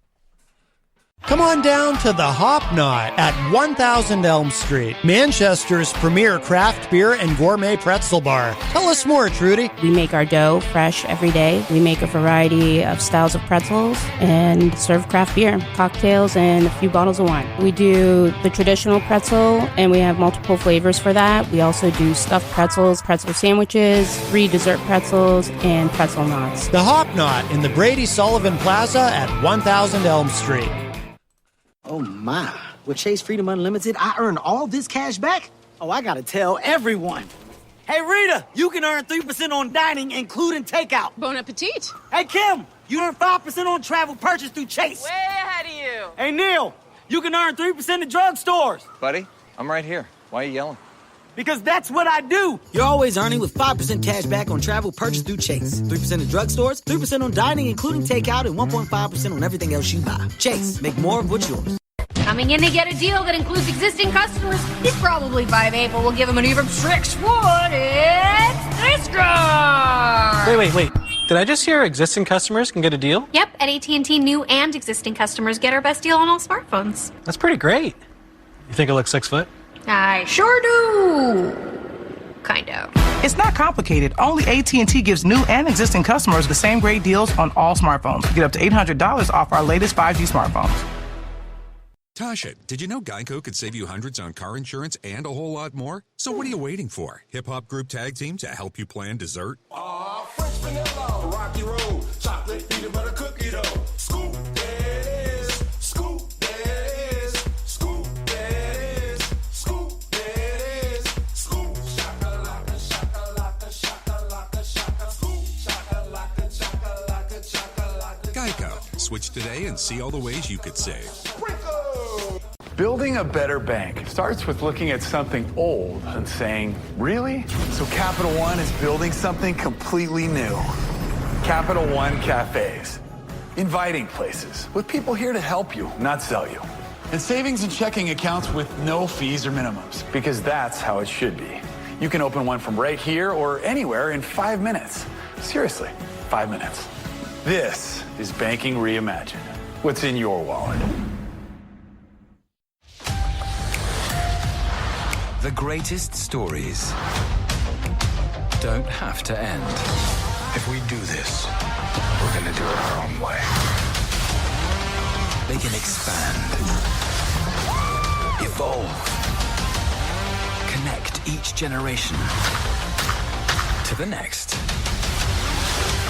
Come on down to the Hop Knot at 1000 Elm Street, Manchester's premier craft beer and gourmet pretzel bar. Tell us more, Trudy. We make our dough fresh every day. We make a variety of styles of pretzels and serve craft beer, cocktails, and a few bottles of wine. We do the traditional pretzel, and we have multiple flavors for that. We also do stuffed pretzels, pretzel sandwiches, 3 dessert pretzels, and pretzel knots. The Hop Knot in the Brady Sullivan Plaza at 1000 Elm Street. Oh my, with Chase Freedom Unlimited, I earn all this cash back? Oh, I gotta tell everyone. Hey Rita, you can earn 3% on dining, including takeout. Bon appetit. Hey Kim, you earn 5% on travel purchase through Chase. Way ahead of you. Hey Neil, you can earn 3% at drugstores. Buddy, I'm right here. Why are you yelling? Because that's what I do. You're always earning with 5% cash back on travel purchased through Chase. 3% at drugstores, 3% on dining, including takeout, and 1.5% on everything else you buy. Chase, make more of what's yours. Coming in to get a deal that includes existing customers. He's probably 5'8", but we'll give him an even 6'1". It's this guy! Wait. Did I just hear existing customers can get a deal? Yep, at AT&T, new and existing customers get our best deal on all smartphones. That's pretty great. You think I look 6 foot? I sure do. Kind of. It's not complicated. Only AT&T gives new and existing customers the same great deals on all smartphones. Get up to $800 off our latest 5G smartphones. Tasha, did you know Geico could save you hundreds on car insurance and a whole lot more? So what are you waiting for? Hip-hop group tag team to help you plan dessert? French vanilla, rocky road, chocolate peanut butter cookie dough. Scoop that is, scoop that is, scoop that is, scoop that is, scoop shakalaka, shakalaka, shakalaka, shaka, scoop shakalaka, shakalaka, shakalaka. Geico. Switch today and see all the ways you could save. Building a better bank starts with looking at something old and saying, really? So Capital One is building something completely new. Capital One Cafes. Inviting places with people here to help you, not sell you. And savings and checking accounts with no fees or minimums, because that's how it should be. You can open one from right here or anywhere in 5 minutes. Seriously, 5 minutes. This is banking reimagined. What's in your wallet? The greatest stories don't have to end. If we do this, we're gonna do it our own way. They can expand, evolve, connect each generation to the next.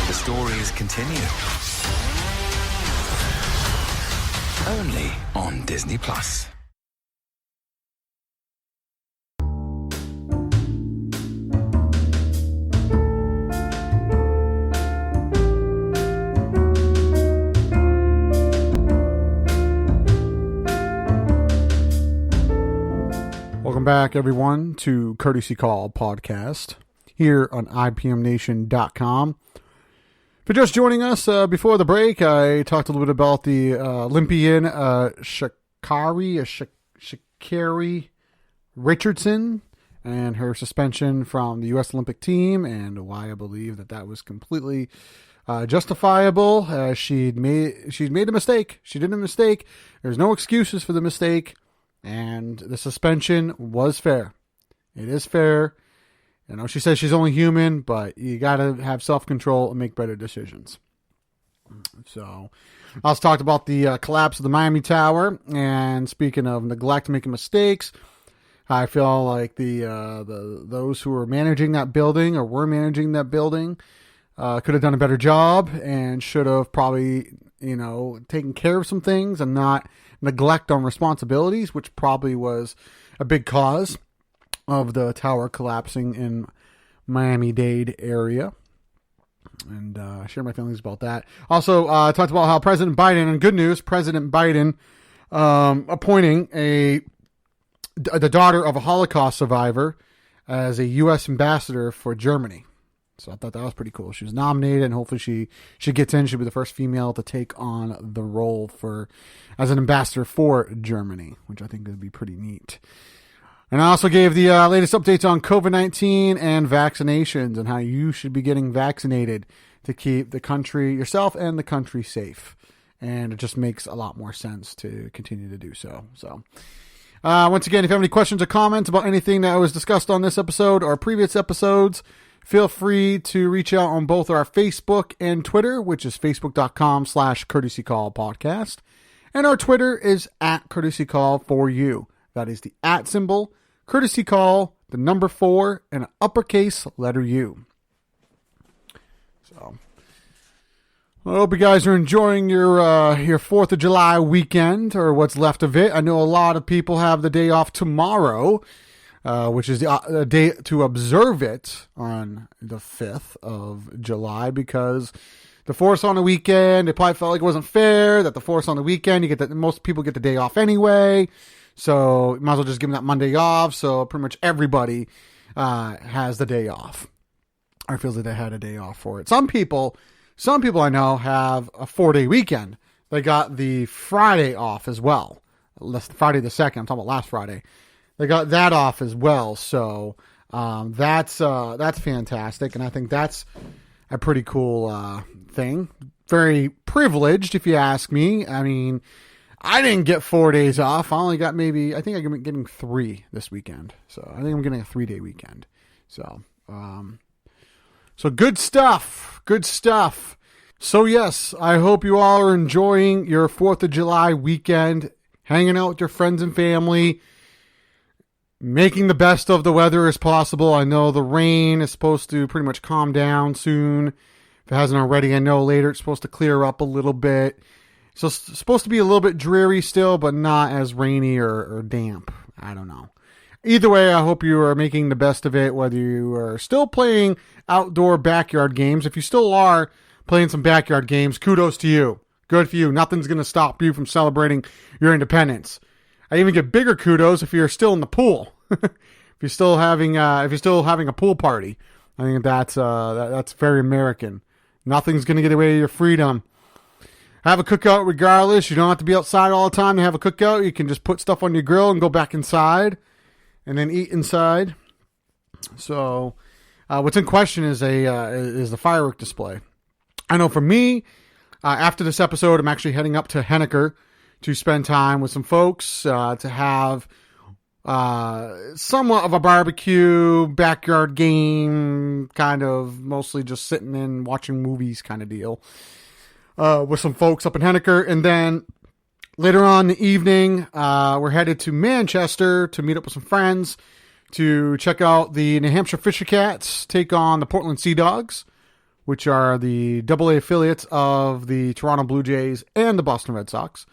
The stories continue. Only on Disney Plus. Welcome back, everyone, to Courtesy Call Podcast here on IPMNation.com. If you're just joining us before the break, I talked a little bit about the Olympian Sha'Carri Richardson and her suspension from the U.S. Olympic team, and why I believe that was completely justifiable. She'd made a mistake. She did a mistake. There's no excuses for the mistake, and the suspension was fair. It is fair. You know, she says she's only human, but you got to have self-control and make better decisions. So, I also talked about the collapse of the Miami Tower, and speaking of neglect, making mistakes, I feel like those who were managing that building or were managing that building could have done a better job and should have probably, taken care of some things and not neglect on responsibilities, which probably was a big cause of the tower collapsing in Miami-Dade area. And share my feelings about that. Also, talked about how President Biden, and good news, President Biden appointing the daughter of a Holocaust survivor as a U.S. ambassador for Germany. So I thought that was pretty cool. She was nominated, and hopefully she gets in. She'll be the first female to take on the role as an ambassador for Germany, which I think would be pretty neat. And I also gave the latest updates on COVID-19 and vaccinations and how you should be getting vaccinated to keep the country, yourself and the country safe. And it just makes a lot more sense to continue to do so. So, once again, if you have any questions or comments about anything that was discussed on this episode or previous episodes, feel free to reach out on both our Facebook and Twitter, which is facebook.com/Courtesy Call Podcast. And our Twitter is @CourtesyCall4U. That is the @ symbol, Courtesy Call, the number 4, and an uppercase letter U. So, I hope you guys are enjoying your 4th of July weekend, or what's left of it. I know a lot of people have the day off tomorrow, which is the day to observe it on the 5th of July, because the 4th on the weekend, it probably felt like it wasn't fair that the 4th on the weekend, most people get the day off anyway. So, you might as well just give them that Monday off. So, pretty much everybody has the day off, or feels like they had a day off for it. Some people I know have a 4-day weekend. They got the Friday off as well. Friday the 2nd. I'm talking about last Friday. They got that off as well. So, that's fantastic. And I think that's a pretty cool thing. Very privileged, if you ask me. I mean, I didn't get 4 days off. I think I'm getting 3 this weekend. So I think I'm getting a 3-day weekend. So, so good stuff. Good stuff. So yes, I hope you all are enjoying your 4th of July weekend, hanging out with your friends and family, making the best of the weather as possible. I know the rain is supposed to pretty much calm down soon. If it hasn't already, I know later it's supposed to clear up a little bit. So it's supposed to be a little bit dreary still, but not as rainy or damp. I don't know. Either way, I hope you are making the best of it, whether you are still playing outdoor backyard games. If you still are playing some backyard games, kudos to you. Good for you. Nothing's going to stop you from celebrating your independence. I even get bigger kudos if you're still in the pool. if you're still having a pool party. I think that's very American. Nothing's going to get away with your freedom. Have a cookout regardless. You don't have to be outside all the time to have a cookout. You can just put stuff on your grill and go back inside and then eat inside. So what's in question is the firework display. I know for me, after this episode, I'm actually heading up to Henniker to spend time with some folks, to have somewhat of a barbecue, backyard game, kind of mostly just sitting in watching movies kind of deal. With some folks up in Henniker. And then later on in the evening, we're headed to Manchester to meet up with some friends to check out the New Hampshire Fisher Cats take on the Portland Sea Dogs, which are the AA affiliates of the Toronto Blue Jays and the Boston Red Sox,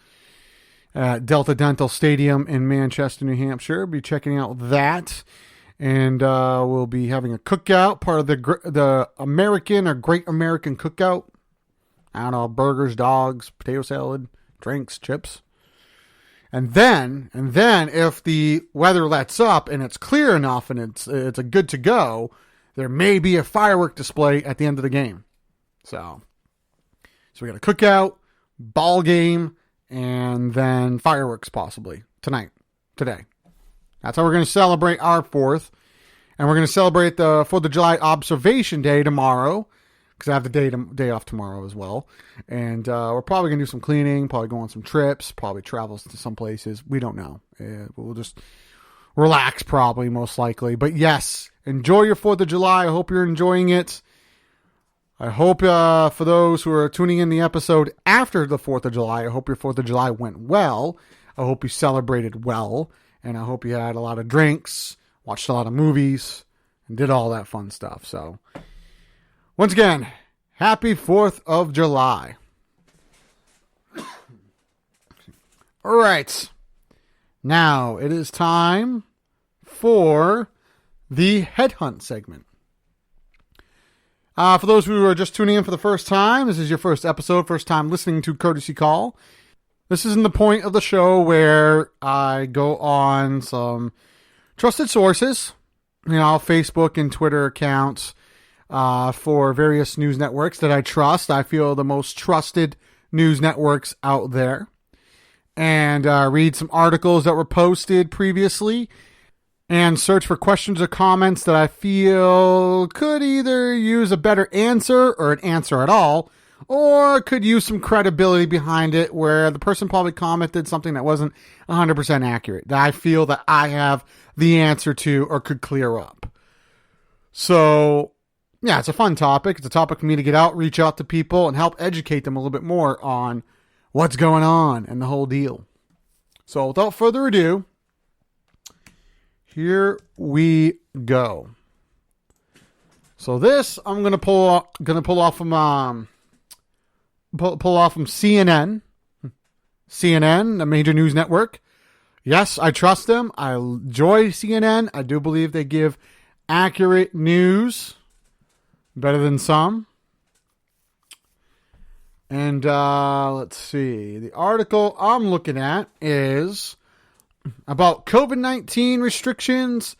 at Delta Dental Stadium in Manchester, New Hampshire. Be checking out that. And we'll be having a cookout, part of the American or Great American Cookout. I don't know, burgers, dogs, potato salad, drinks, chips. And then if the weather lets up and it's clear enough and it's a good to go, there may be a firework display at the end of the game. So we got a cookout, ball game, and then fireworks possibly today. That's how we're going to celebrate our 4th. And we're going to celebrate the 4th of July Observation Day tomorrow, because I have the day off tomorrow as well. And we're probably going to do some cleaning, probably go on some trips, probably travels to some places. We don't know. We'll just relax probably, most likely. But yes, enjoy your 4th of July. I hope you're enjoying it. I hope for those who are tuning in the episode after the 4th of July, I hope your 4th of July went well. I hope you celebrated well. And I hope you had a lot of drinks, watched a lot of movies, and did all that fun stuff. So, once again, happy 4th of July. All right. Now, it is time for the Headhunt segment. For those who are just tuning in for the first time, this is your first episode, first time listening to Courtesy Call. This isn't the point of the show where I go on some trusted sources, Facebook and Twitter accounts for various news networks that I trust. I feel the most trusted news networks out there. And read some articles that were posted previously and search for questions or comments that I feel could either use a better answer or an answer at all, or could use some credibility behind it where the person probably commented something that wasn't 100% accurate, that I feel that I have the answer to or could clear up. So, yeah, it's a fun topic. It's a topic for me to get out, reach out to people, and help educate them a little bit more on what's going on and the whole deal. So, without further ado, here we go. So this I'm gonna pull off from CNN. CNN, a major news network. Yes, I trust them. I enjoy CNN. I do believe they give accurate news, better than some. And let's see. The article I'm looking at is about COVID-19 restrictions,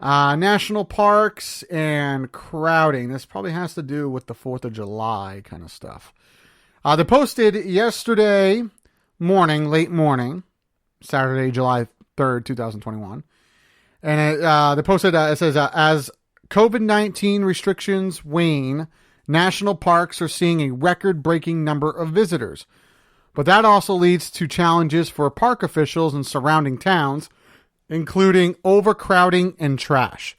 national parks, and crowding. This probably has to do with the 4th of July kind of stuff. They posted yesterday morning, late morning, Saturday, July 3rd, 2021. And they posted, it says, as COVID-19 restrictions wane, national parks are seeing a record-breaking number of visitors. But that also leads to challenges for park officials in surrounding towns, including overcrowding and trash.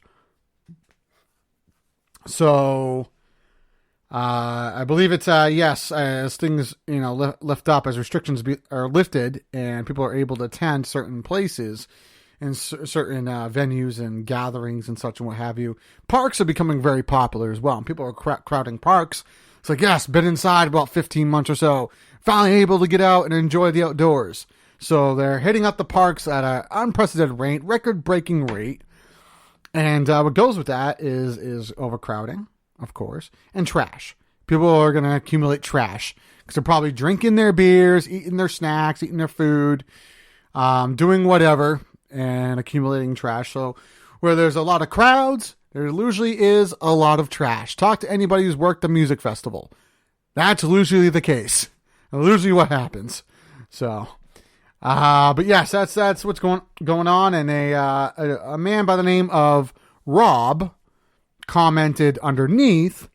So, I believe it's, yes, as things, lift up, as restrictions are lifted and people are able to attend certain places and certain venues and gatherings and such and what have you, parks are becoming very popular as well. And people are crowding parks. It's like, yes, been inside about 15 months or so. Finally able to get out and enjoy the outdoors. So they're hitting up the parks at an unprecedented rate, record-breaking rate. And what goes with that is overcrowding, of course, and trash. People are going to accumulate trash because they're probably drinking their beers, eating their snacks, eating their food, doing whatever, and accumulating trash. So where there's a lot of crowds, there usually is a lot of trash. Talk to anybody who's worked a music festival. That's usually the case. Usually what happens. So, but yes, that's what's going on. And a man by the name of Rob commented underneath,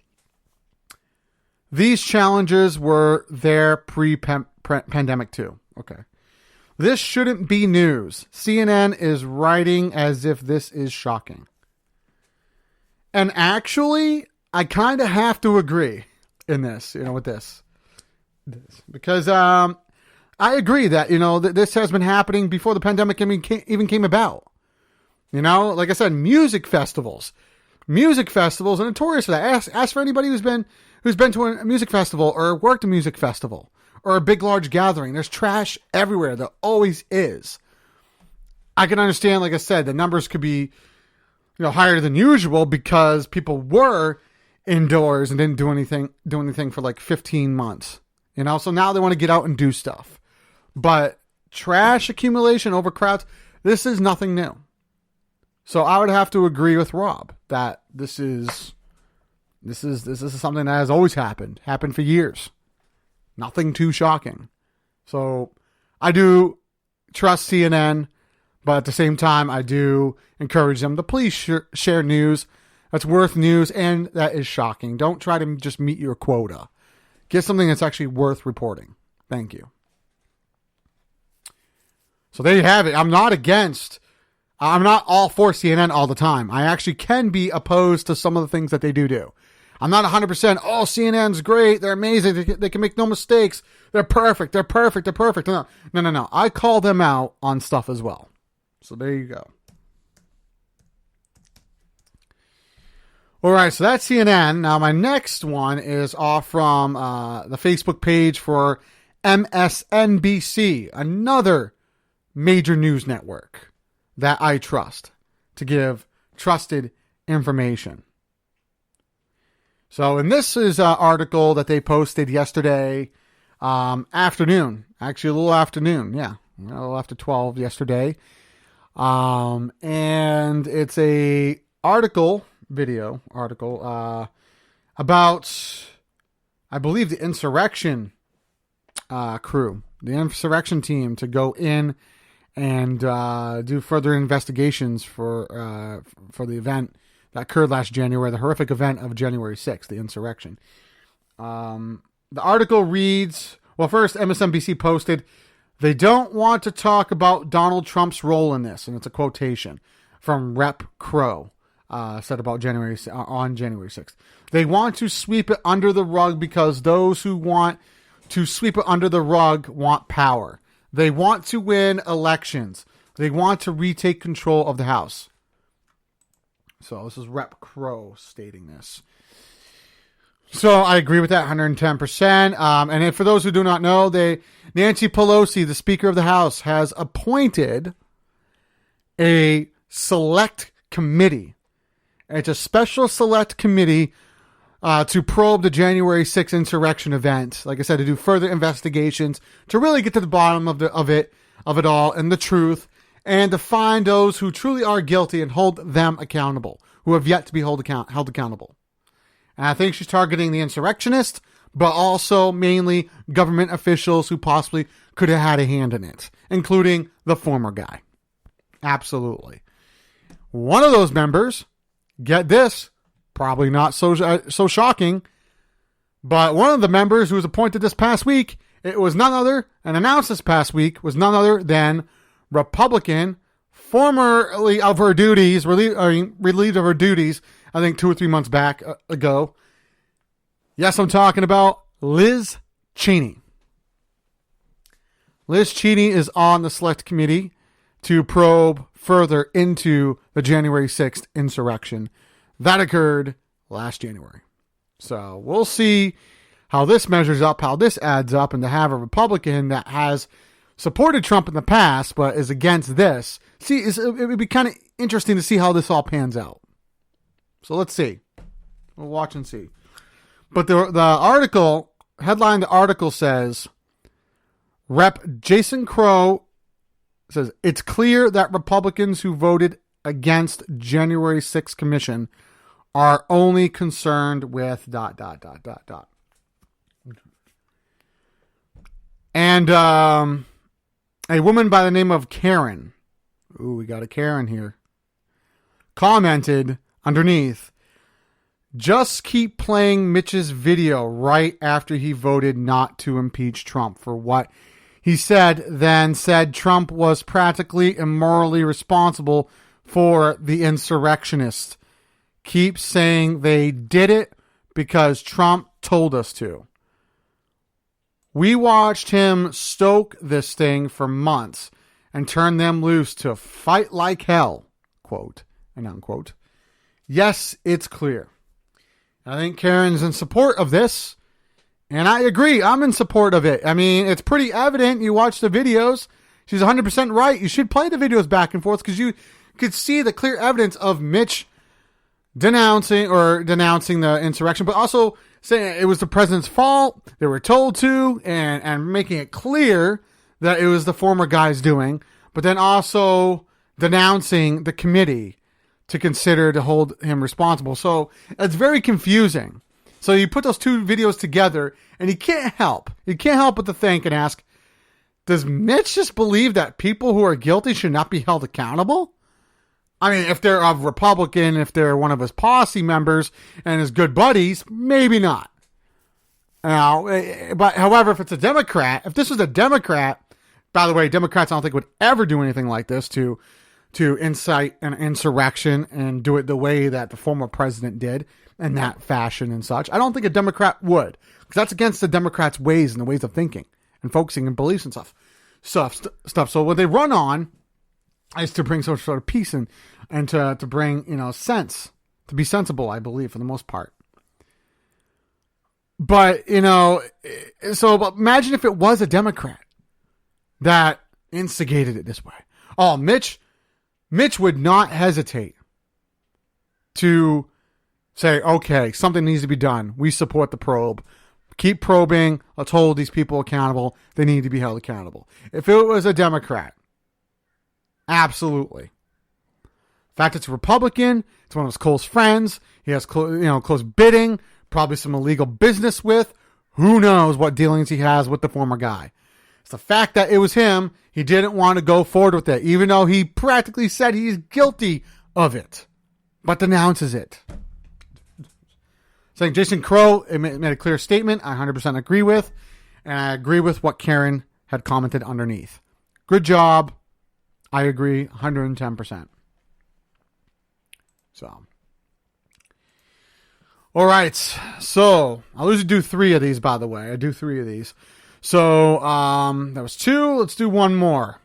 these challenges were there pre-pandemic too. Okay. This shouldn't be news. CNN is writing as if this is shocking. And actually, I kind of have to agree in this, with this. Because I agree that, that this has been happening before the pandemic even came about. Like I said, music festivals are notorious for that. Ask for anybody who's been to a music festival or worked a music festival or a big, large gathering. There's trash everywhere. There always is. I can understand, like I said, the numbers could be, higher than usual because people were indoors and didn't do anything for like 15 months. So now they want to get out and do stuff. But trash accumulation, overcrowds, this is nothing new. So I would have to agree with Rob that this is something that has always happened for years. Nothing too shocking. So I do trust CNN, but at the same time, I do encourage them to please share news that's worth news and that is shocking. Don't try to just meet your quota. Get something that's actually worth reporting. Thank you. So there you have it. I'm not all for CNN all the time. I actually can be opposed to some of the things that they do. I'm not 100%, CNN's great. They're amazing. They can make no mistakes. They're perfect. No. I call them out on stuff as well. So there you go. All right, so that's CNN. Now, my next one is off from the Facebook page for MSNBC, another major news network that I trust to give trusted information. So, and this is an article that they posted yesterday afternoon. Actually, a little afternoon. Yeah, a little after 12 yesterday. And it's a video article about, I believe, the insurrection crew, the insurrection team, to go in and do further investigations for the event that occurred last January, the horrific event of January 6th, the insurrection. The article reads, well, first, MSNBC posted, they don't want to talk about Donald Trump's role in this, and it's a quotation from Rep. Crow. Said about on January 6th. They want to sweep it under the rug because those who want to sweep it under the rug want power. They want to win elections. They want to retake control of the House. So this is Rep. Crow stating this. So I agree with that 110%. And for those who do not know, Nancy Pelosi, the Speaker of the House, has appointed a select committee. It's a special select committee to probe the January 6th insurrection event. Like I said, to do further investigations, to really get to the bottom of it all and the truth, and to find those who truly are guilty and hold them accountable, who have yet to be held accountable. And I think she's targeting the insurrectionists, but also mainly government officials who possibly could have had a hand in it, including the former guy. Absolutely. One of those members, get this, probably not so shocking, but one of the members who was appointed this past week, it was none other, and announced this past week, was none other than Republican, formerly of her duties, relieved of her duties, I think 2 or 3 months back ago. Yes, I'm talking about Liz Cheney. Liz Cheney is on the select committee to probe further into the January 6th insurrection that occurred last January. So we'll see how this measures up, how this adds up, and to have a Republican that has supported Trump in the past but is against this. It would be kind of interesting to see how this all pans out. So let's see. We'll watch and see. But the article, headline the article says, Rep. Jason Crow says, it's clear that Republicans who voted against January 6th commission are only concerned with ... And a woman by the name of Karen, ooh, we got a Karen here, commented underneath, just keep playing Mitch's video right after he voted not to impeach Trump for what he said, then said Trump was practically and morally responsible for the insurrectionists. Keep saying they did it because Trump told us to. We watched him stoke this thing for months and turn them loose to fight like hell, quote and unquote. Yes, it's clear. I think Karen's in support of this, and I agree. I'm in support of it. I mean, it's pretty evident. You watch the videos. She's 100% right. You should play the videos back and forth because you could see the clear evidence of Mitch denouncing the insurrection, but also saying it was the president's fault. They were told to, and making it clear that it was the former guy's doing, but then also denouncing the committee to consider to hold him responsible. So it's very confusing. So you put those two videos together, and you can't help but to think and ask, does Mitch just believe that people who are guilty should not be held accountable? I mean, if they're a Republican, if they're one of his posse members and his good buddies, maybe not. Now, but however, if it's a Democrat, if this was a Democrat, by the way, Democrats I don't think would ever do anything like this to incite an insurrection and do it the way that the former president did in that fashion and such. I don't think a Democrat would, because that's against the Democrats' ways and the ways of thinking and focusing and beliefs and stuff. So what they run on is to bring some sort of peace and to bring, sense, to be sensible, I believe, for the most part. But, but imagine if it was a Democrat that instigated it this way. Oh, Mitch would not hesitate to say, okay, something needs to be done. We support the probe. Keep probing. Let's hold these people accountable. They need to be held accountable. If it was a Democrat, absolutely. In fact, it's a Republican. It's one of his close friends. He has close bidding, probably some illegal business with. Who knows what dealings he has with the former guy. It's the fact that it was him. He didn't want to go forward with it, even though he practically said he's guilty of it, but denounces it. Saying Jason Crow made a clear statement I 100% agree with, and I agree with what Karen had commented underneath. Good job. I agree 110%. So. All right. So, I'll usually do 3 of these, by the way. I do 3 of these. So, that was 2. Let's do 1 more.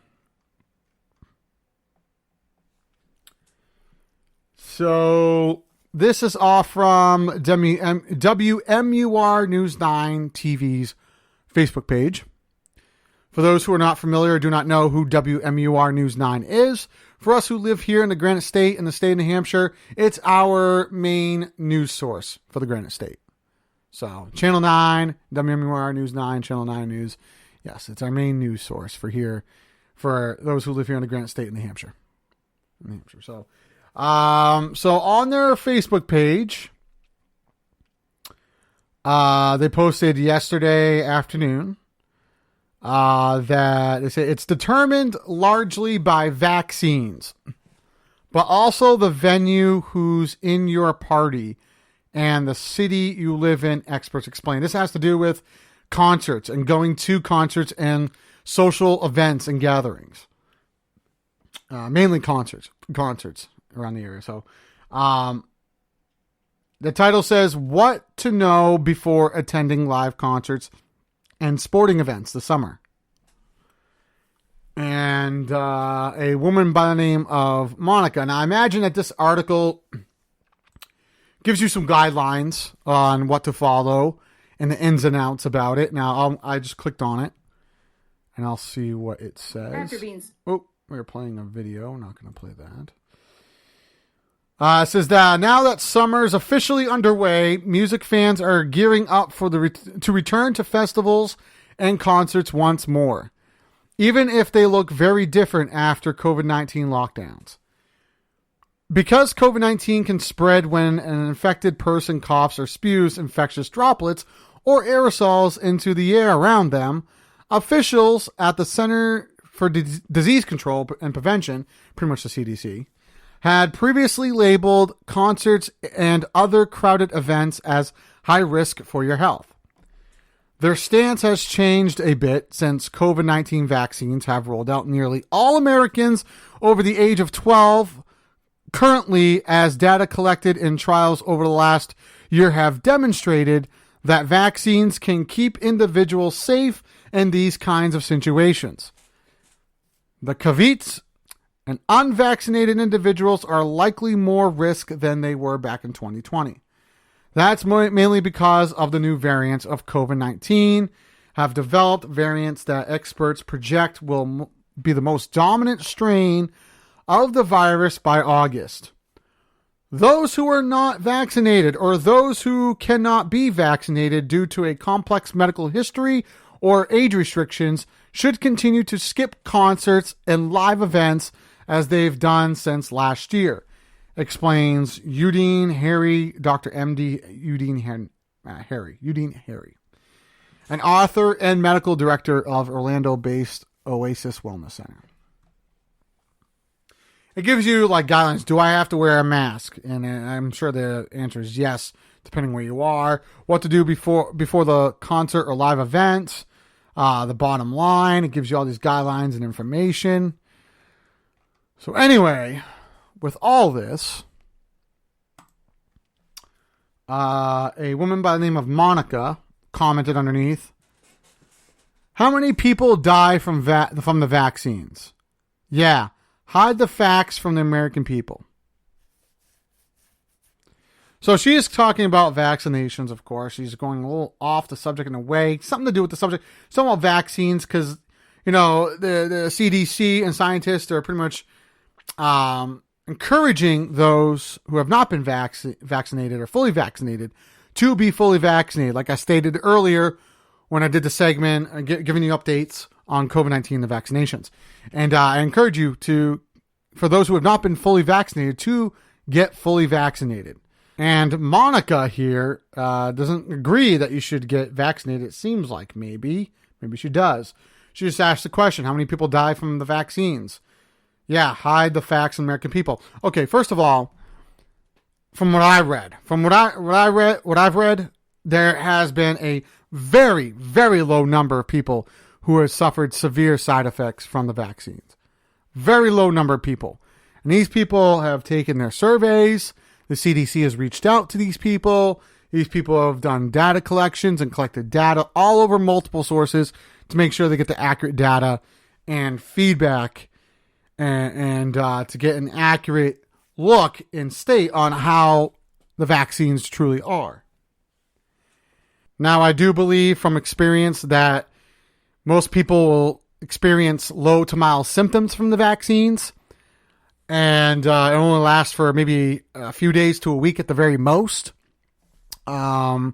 So, this is all from WMUR News 9 TV's Facebook page. For those who are not familiar or do not know who WMUR News 9 is, for us who live here in the Granite State and the state of New Hampshire, it's our main news source for the Granite State. So, Channel 9, WMUR News 9, Channel 9 News. Yes, it's our main news source for here, for those who live here in the Granite State and New Hampshire. So on their Facebook page, they posted yesterday afternoon that they say it's determined largely by vaccines, but also the venue who's in your party and the city you live in, experts explain. This has to do with concerts and going to concerts and social events and gatherings. Mainly concerts around the area. So, the title says, What to Know Before Attending Live Concerts and Sporting Events this Summer. And a woman by the name of Monica. Now, I imagine that this article gives you some guidelines on what to follow and the ins and outs about it. Now, I just clicked on it, and I'll see what it says. Oh, we're playing a video. I'm not going to play that. It says that now that summer is officially underway, music fans are gearing up for to return to festivals and concerts once more, even if they look very different after COVID-19 lockdowns. Because COVID-19 can spread when an infected person coughs or spews infectious droplets or aerosols into the air around them, officials at the Center for Disease Control and Prevention, pretty much the CDC, had previously labeled concerts and other crowded events as high risk for your health. Their stance has changed a bit since COVID-19 vaccines have rolled out nearly all Americans over the age of 12. Currently, as data collected in trials over the last year have demonstrated that vaccines can keep individuals safe in these kinds of situations. The caveats and unvaccinated individuals are likely more risk than they were back in 2020. That's mainly because of the new variants of COVID-19 have developed variants that experts project will be the most dominant strain of the virus by August. Those who are not vaccinated or those who cannot be vaccinated due to a complex medical history or age restrictions should continue to skip concerts and live events as they've done since last year, explains Udine Harry, Dr. MD Udine Harry, an author and medical director of Orlando-based Oasis Wellness Center. It gives you like guidelines. Do I have to wear a mask? And I'm sure the answer is yes, depending where you are. What to do before the concert or live event. The bottom line. It gives you all these guidelines and information. So anyway, with all this, a woman by the name of Monica commented underneath, how many people die from the vaccines? Yeah. Hide the facts from the American people. So she is talking about vaccinations, of course. She's going a little off the subject in a way. Something to do with the subject. Something about vaccines because, the CDC and scientists are pretty much encouraging those who have not been vaccinated or fully vaccinated to be fully vaccinated. Like I stated earlier when I did the segment, giving you updates on COVID-19, the vaccinations. And I encourage you for those who have not been fully vaccinated, to get fully vaccinated. And Monica here doesn't agree that you should get vaccinated. It seems like maybe she does. She just asked the question, how many people die from the vaccines? Yeah, hide the facts from American people. Okay, first of all, from what I've read, there has been a very, very low number of people who have suffered severe side effects from the vaccines. Very low number of people. And these people have taken their surveys. The CDC has reached out to these people. These people have done data collections and collected data all over multiple sources to make sure they get the accurate data and feedback and to get an accurate look and state on how the vaccines truly are. Now, I do believe from experience that most people will experience low to mild symptoms from the vaccines, and it only lasts for maybe a few days to a week at the very most. But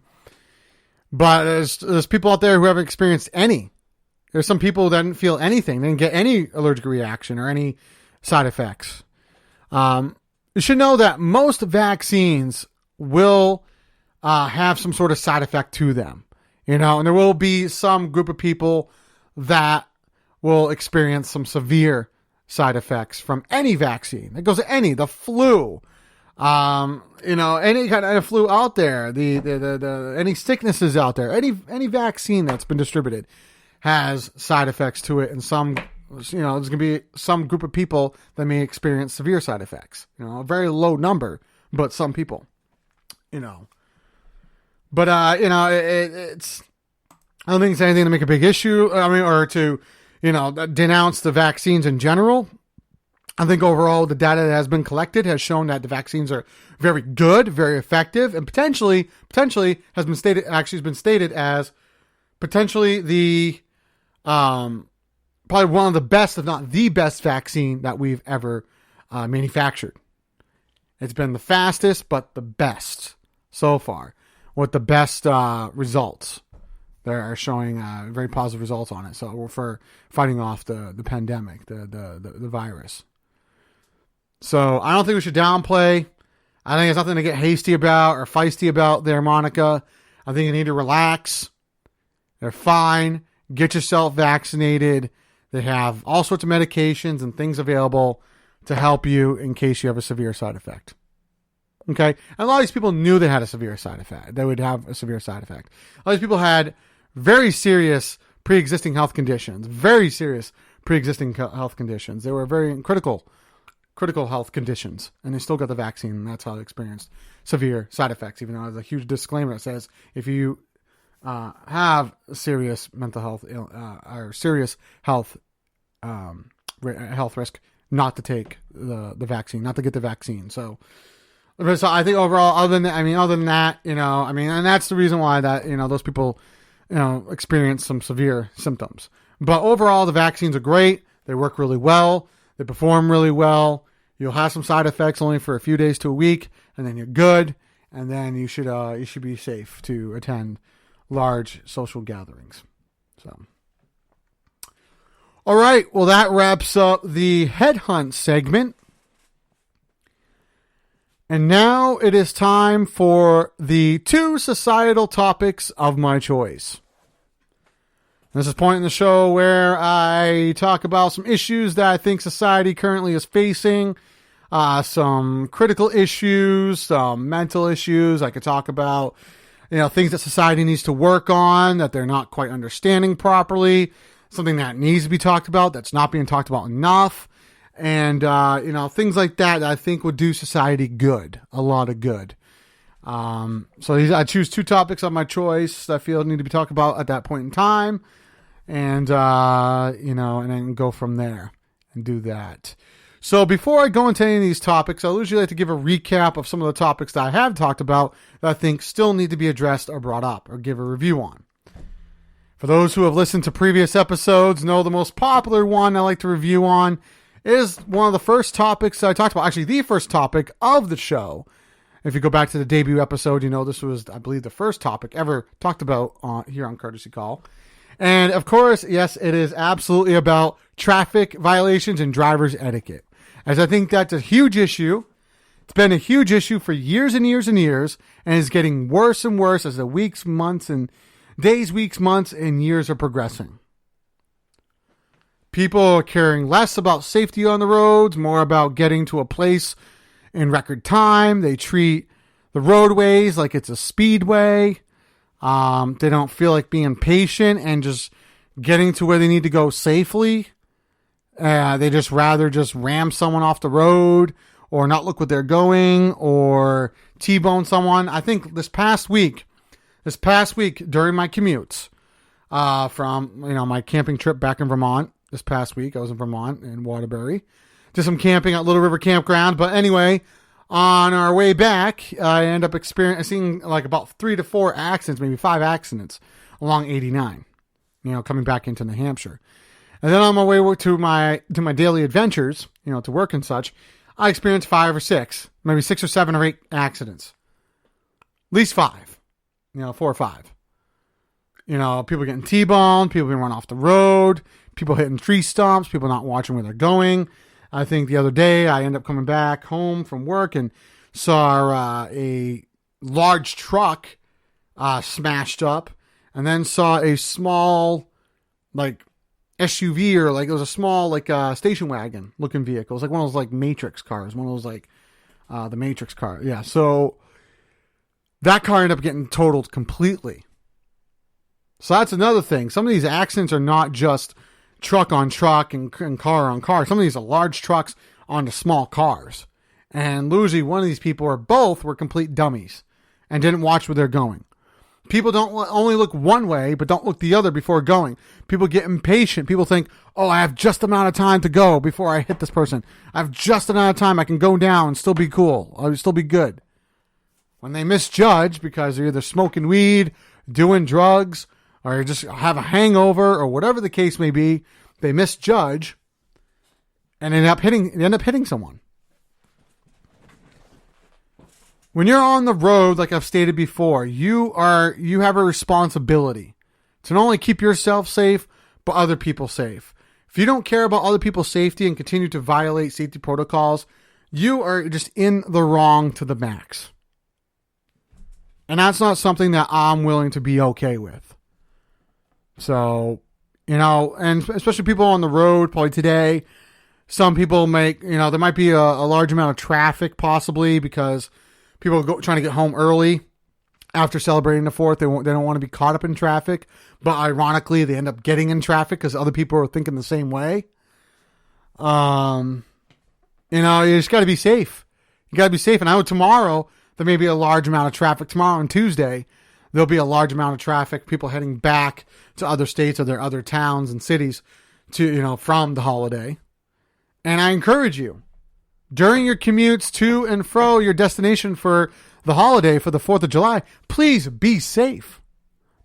there's people out there who haven't experienced any. There's some people that didn't feel anything, didn't get any allergic reaction or any side effects. You should know that most vaccines will have some sort of side effect to them, and there will be some group of people that will experience some severe side effects from any vaccine. It goes to the flu, any kind of flu out there, the any sicknesses out there, any vaccine that's been distributed has side effects to it, and some, there's going to be some group of people that may experience severe side effects. A very low number, but some people, But it's, I don't think it's anything to make a big issue. Or to, denounce the vaccines in general. I think overall the data that has been collected has shown that the vaccines are very good, very effective, and potentially has been stated as potentially the probably one of the best, if not the best, vaccine that we've ever manufactured. It's been the fastest, but the best so far, with the best results. They are showing very positive results on it. So for fighting off the pandemic, the virus. So I don't think we should downplay. I think it's nothing to get hasty about or feisty about there, Monica. I think you need to relax. They're fine. Get yourself vaccinated. They have all sorts of medications and things available to help you in case you have a severe side effect. Okay? And a lot of these people knew they had a severe side effect. They would have a severe side effect. A lot of these people had very serious pre-existing health conditions. Very serious pre-existing health conditions. They were very critical health conditions. And they still got the vaccine. And that's how they experienced severe side effects. Even though there's a huge disclaimer that says if you have serious mental health or serious health risk, not to take the vaccine, not to get the vaccine. So I think overall, other than that, and that's the reason why that, those people, experience some severe symptoms. But overall, the vaccines are great. They work really well. They perform really well. You'll have some side effects only for a few days to a week, and then you're good. And then you should be safe to attend large social gatherings. So, all right. Well, that wraps up the headhunt segment. And now it is time for the 2 societal topics of my choice. This is a point in the show where I talk about some issues that I think society currently is facing, some critical issues, some mental issues. I could talk about, things that society needs to work on, that they're not quite understanding properly, something that needs to be talked about that's not being talked about enough. And, things like that I think would do society good, a lot of good. So I choose 2 topics of my choice that I feel need to be talked about at that point in time. And, and then go from there and do that. So before I go into any of these topics, I usually like to give a recap of some of the topics that I have talked about that I think still need to be addressed or brought up or give a review on. For those who have listened to previous episodes, know the most popular one I like to review on is one of the first topics that I talked about. Actually, the first topic of the show. If you go back to the debut episode, this was, I believe, the first topic ever talked about here on Courtesy Call. And, of course, yes, it is absolutely about traffic violations and driver's etiquette. As I think that's a huge issue. It's been a huge issue for years and years and years, and is getting worse and worse as the weeks, months, and years are progressing. People are caring less about safety on the roads, more about getting to a place in record time. They treat the roadways like it's a speedway. They don't feel like being patient and just getting to where they need to go safely. They just rather just ram someone off the road or not look where they're going or T-bone someone. I think this past week during my commutes from my camping trip back in Vermont, this past week I was in Vermont in Waterbury, did some camping at Little River Campground. But anyway, on our way back, I ended up experiencing like about 3 to 4 accidents, maybe 5 accidents along 89, coming back into New Hampshire. And then on my way to my daily adventures, to work and such, I experienced 5 or 6, maybe 6 or 7 or 8 accidents. At least 5, 4 or 5. People getting T-boned, people being run off the road, people hitting tree stumps, people not watching where they're going. I think the other day I ended up coming back home from work and saw a large truck smashed up, and then saw a small SUV, or it was a small station wagon looking vehicle. It was like one of those Matrix cars, one of those the Matrix car. Yeah, so that car ended up getting totaled completely. So that's another thing. Some of these accidents are not just truck on truck and car on car. Some of these are large trucks onto small cars. And usually one of these people, or both, were complete dummies and didn't watch where they're going. People don't only look one way, but don't look the other before going. People get impatient. People think, oh, I have just amount of time to go before I hit this person. I have just amount of time. I can go down and still be cool. I'll still be good. When they misjudge because they're either smoking weed, doing drugs, or just have a hangover, or whatever the case may be, they misjudge and end up hitting someone. When you're on the road, like I've stated before, you have a responsibility to not only keep yourself safe, but other people safe. If you don't care about other people's safety and continue to violate safety protocols, you are just in the wrong to the max. And that's not something that I'm willing to be okay with. So, and especially people on the road, probably today, some people there might be a large amount of traffic possibly because people are trying to get home early after celebrating the 4th. They don't want to be caught up in traffic, but ironically, they end up getting in traffic because other people are thinking the same way. You just got to be safe. You got to be safe. And I know tomorrow there may be a large amount of traffic. Tomorrow and Tuesday, there'll be a large amount of traffic. People heading back to other states or their other towns and cities to from the holiday. And I encourage you, during your commutes to and fro your destination for the holiday, for the 4th of July, please be safe.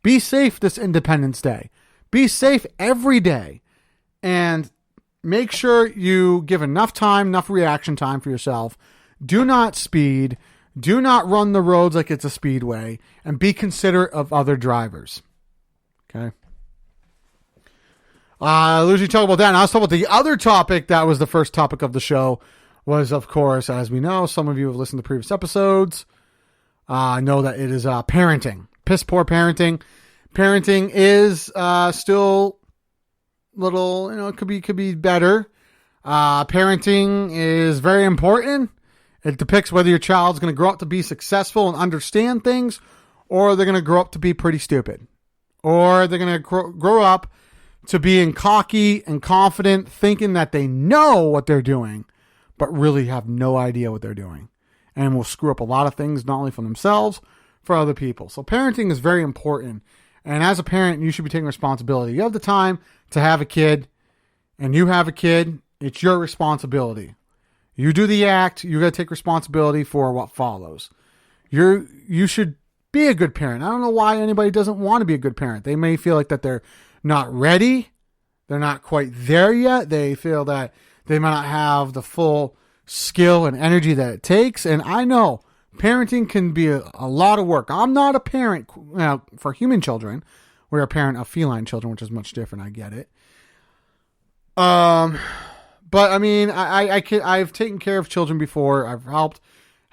Be safe this Independence Day. Be safe every day. And make sure you give enough time, enough reaction time for yourself. Do not speed. Do not run the roads like it's a speedway. And be considerate of other drivers. Okay? Usually talk about that. And I was talking about the other topic that was the first topic of the show was, of course, as we know, some of you have listened to previous episodes. Know that it is parenting. Piss poor parenting. Parenting is still little, it could be better. Parenting is very important. It depicts whether your child's going to grow up to be successful and understand things, or they're going to grow up to be pretty stupid, or they're going to grow up to being cocky and confident, thinking that they know what they're doing, but really have no idea what they're doing, and will screw up a lot of things, not only for themselves, for other people. So parenting is very important. And as a parent, you should be taking responsibility. You have the time to have a kid, and you have a kid, it's your responsibility. You do the act, you got to take responsibility for what follows. You should be a good parent. I don't know why anybody doesn't want to be a good parent. They may feel like that they're not ready. They're not quite there yet. They feel that they might not have the full skill and energy that it takes. And I know parenting can be a lot of work. I'm not a parent for human children. We're a parent of feline children, which is much different. I get it. But I mean, I've taken care of children before. I've helped,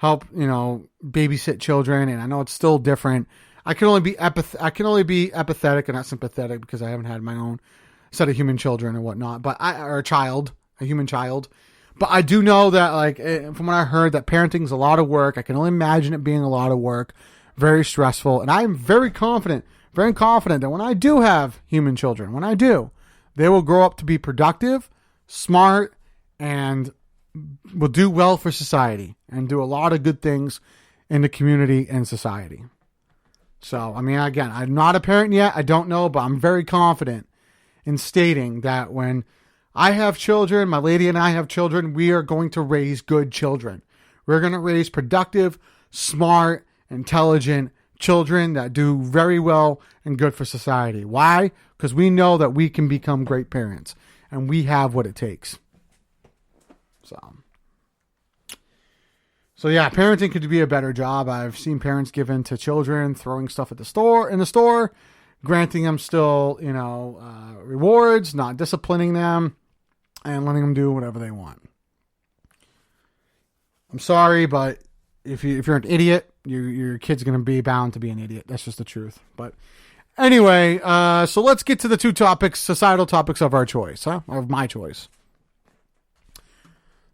babysit children, and I know it's still different. I can only be empathetic and not sympathetic because I haven't had my own set of human children and whatnot. But a human child. But I do know that, from what I heard, that parenting is a lot of work. I can only imagine it being a lot of work, very stressful, and I am very confident that when I do have human children, they will grow up to be productive, smart, and will do well for society and do a lot of good things in the community and society. So, I mean, again, I'm not a parent yet. I don't know, but I'm very confident in stating that when I have children, my lady and I have children, we are going to raise good children. We're going to raise productive, smart, intelligent children that do very well and good for society. Why? Because we know that we can become great parents. And we have what it takes. So yeah, parenting could be a better job. I've seen parents give in to children, throwing stuff in the store, granting them still, rewards, not disciplining them, and letting them do whatever they want. I'm sorry, but if you're an idiot, your kid's going to be bound to be an idiot. That's just the truth. But anyway, so let's get to the two topics, societal topics of our choice, of my choice.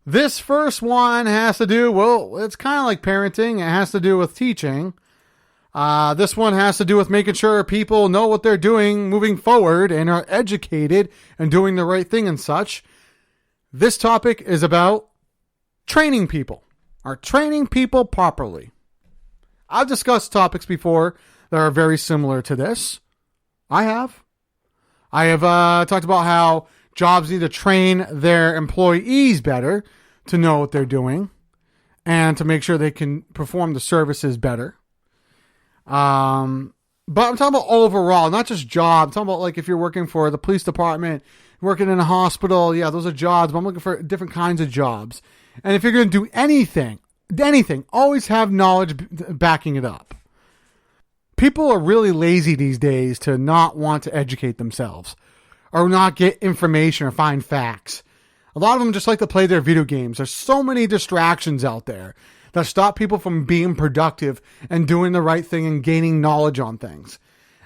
This first one has to do, it's kind of like parenting. It has to do with teaching. This one has to do with making sure people know what they're doing moving forward and are educated and doing the right thing and such. This topic is about training people. Are training people properly? I've discussed topics before that are very similar to this. I have talked about how jobs need to train their employees better to know what they're doing and to make sure they can perform the services better. But I'm talking about overall, not just jobs. I'm talking about if you're working for the police department, working in a hospital. Yeah, those are jobs, but I'm looking for different kinds of jobs. And if you're going to do anything, always have knowledge backing it up. People are really lazy these days to not want to educate themselves or not get information or find facts. A lot of them just like to play their video games. There's so many distractions out there that stop people from being productive and doing the right thing and gaining knowledge on things.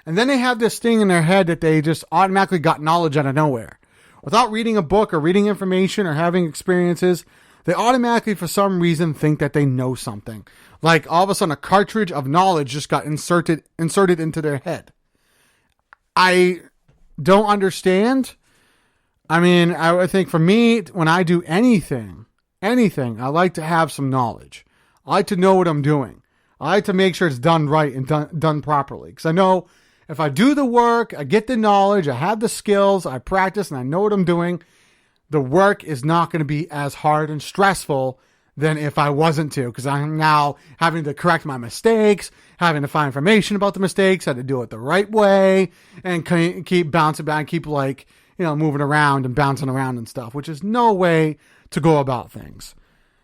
And then they have this thing in their head that they just automatically got knowledge out of nowhere. Without reading a book or reading information or having experiences, they automatically, for some reason, think that they know something. Like all of a sudden a cartridge of knowledge just got inserted into their head. I don't understand. I mean, I think for me, when I do anything, I like to have some knowledge. I like to know what I'm doing. I like to make sure it's done right and done properly. Because I know if I do the work, I get the knowledge, I have the skills, I practice, and I know what I'm doing, the work is not going to be as hard and stressful than if I wasn't to. Because I'm now having to correct my mistakes, having to find information about the mistakes, how to do it the right way, and keep bouncing back, keep moving around and bouncing around and stuff, which is no way to go about things.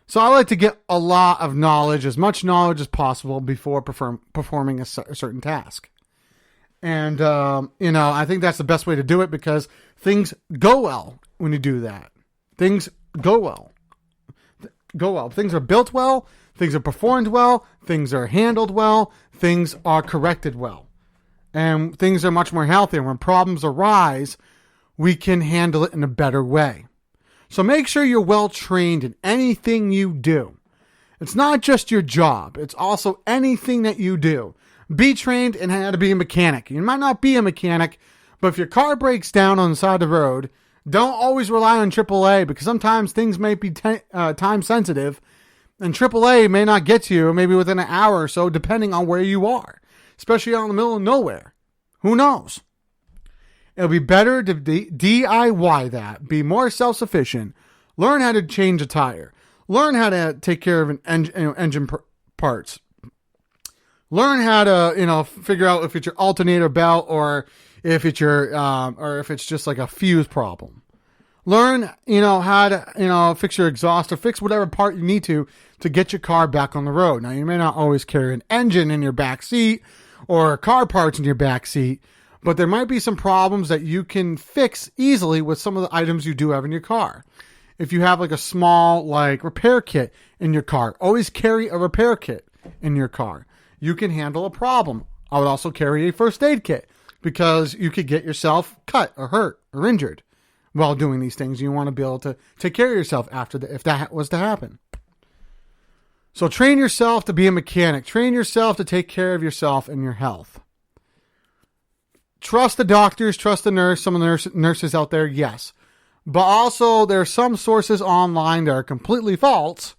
So I like to get a lot of knowledge, as much knowledge as possible before performing a certain task. And, I think that's the best way to do it because things go well when you do that. Things go well. Things are built well. Things are performed well. Things are handled well. Things are corrected well. And things are much more healthier. When problems arise, we can handle it in a better way. So make sure you're well trained in anything you do. It's not just your job. It's also anything that you do. Be trained in how to be a mechanic. You might not be a mechanic, but if your car breaks down on the side of the road, don't always rely on AAA because sometimes things may be time sensitive and AAA may not get to you maybe within an hour or so depending on where you are, especially out in the middle of nowhere. Who knows? It'll be better to DIY that, be more self-sufficient, learn how to change a tire, learn how to take care of an engine parts, learn how to figure out if it's your alternator belt or if it's just like a fuse problem. Learn, how to, fix your exhaust or fix whatever part you need to get your car back on the road. Now, you may not always carry an engine in your back seat or car parts in your back seat, but there might be some problems that you can fix easily with some of the items you do have in your car. If you have like a small, repair kit in your car, always carry a repair kit in your car. You can handle a problem. I would also carry a first aid kit because you could get yourself cut or hurt or injured while doing these things. You want to be able to take care of yourself if that was to happen. So train yourself to be a mechanic. Train yourself to take care of yourself and your health. Trust the doctors, trust the nurse, some of the nurses out there, yes. But also there are some sources online that are completely false,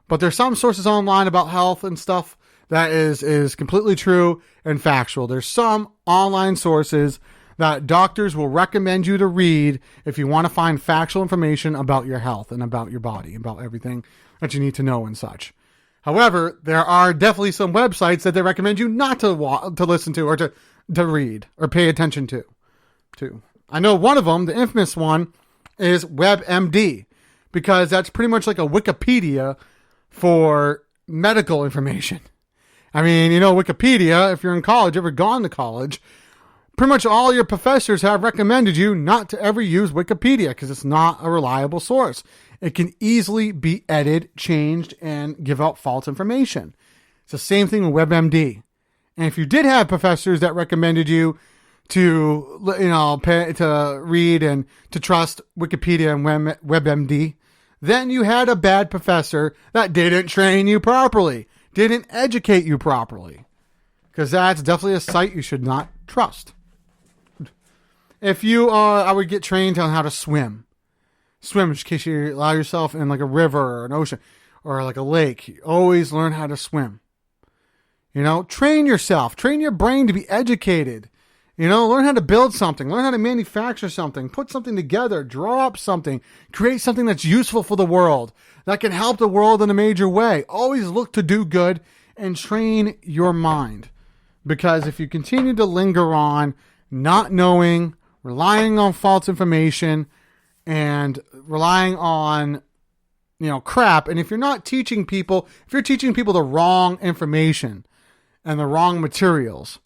but there's some sources online about health and stuff that is completely true and factual. There's some online sources that doctors will recommend you to read if you want to find factual information about your health and about your body, about everything that you need to know and such. However, there are definitely some websites that they recommend you not to listen to or to read or pay attention to. I know one of them, the infamous one, is WebMD, because that's pretty much like a Wikipedia for medical information. I mean, Wikipedia, if you're in college, ever gone to college, pretty much all your professors have recommended you not to ever use Wikipedia because it's not a reliable source. It can easily be edited, changed, and give out false information. It's the same thing with WebMD. And if you did have professors that recommended you to read and to trust Wikipedia and WebMD, then you had a bad professor that didn't train you properly, didn't educate you properly, because that's definitely a site you should not trust. If you I would get trained on how to swim in case you allow yourself in like a river or an ocean or like a lake. You always learn how to swim. Train yourself, train your brain to be educated. Learn how to build something, learn how to manufacture something, put something together, draw up something, create something that's useful for the world, that can help the world in a major way. Always look to do good and train your mind. Because if you continue to linger on not knowing, relying on false information, and relying on, crap, and if you're teaching people the wrong information and the wrong materials,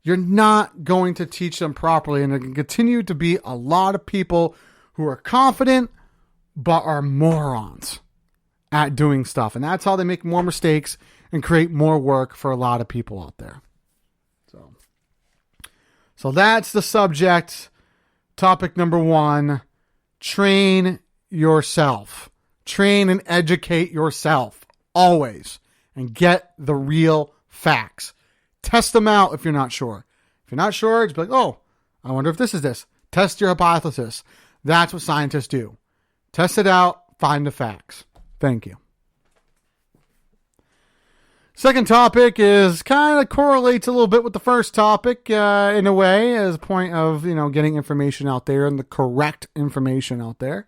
you're not going to teach them properly, and there can continue to be a lot of people who are confident but are morons at doing stuff, and that's how they make more mistakes and create more work for a lot of people out there. So that's the subject. Topic number 1, train yourself. Train and educate yourself always, and get the real facts. Test them out if you're not sure. If you're not sure, just be like, oh, I wonder if this is this. Test your hypothesis. That's what scientists do. Test it out, find the facts. Thank you. Second topic is kind of correlates a little bit with the first topic in a way, as a point of, getting information out there and the correct information out there.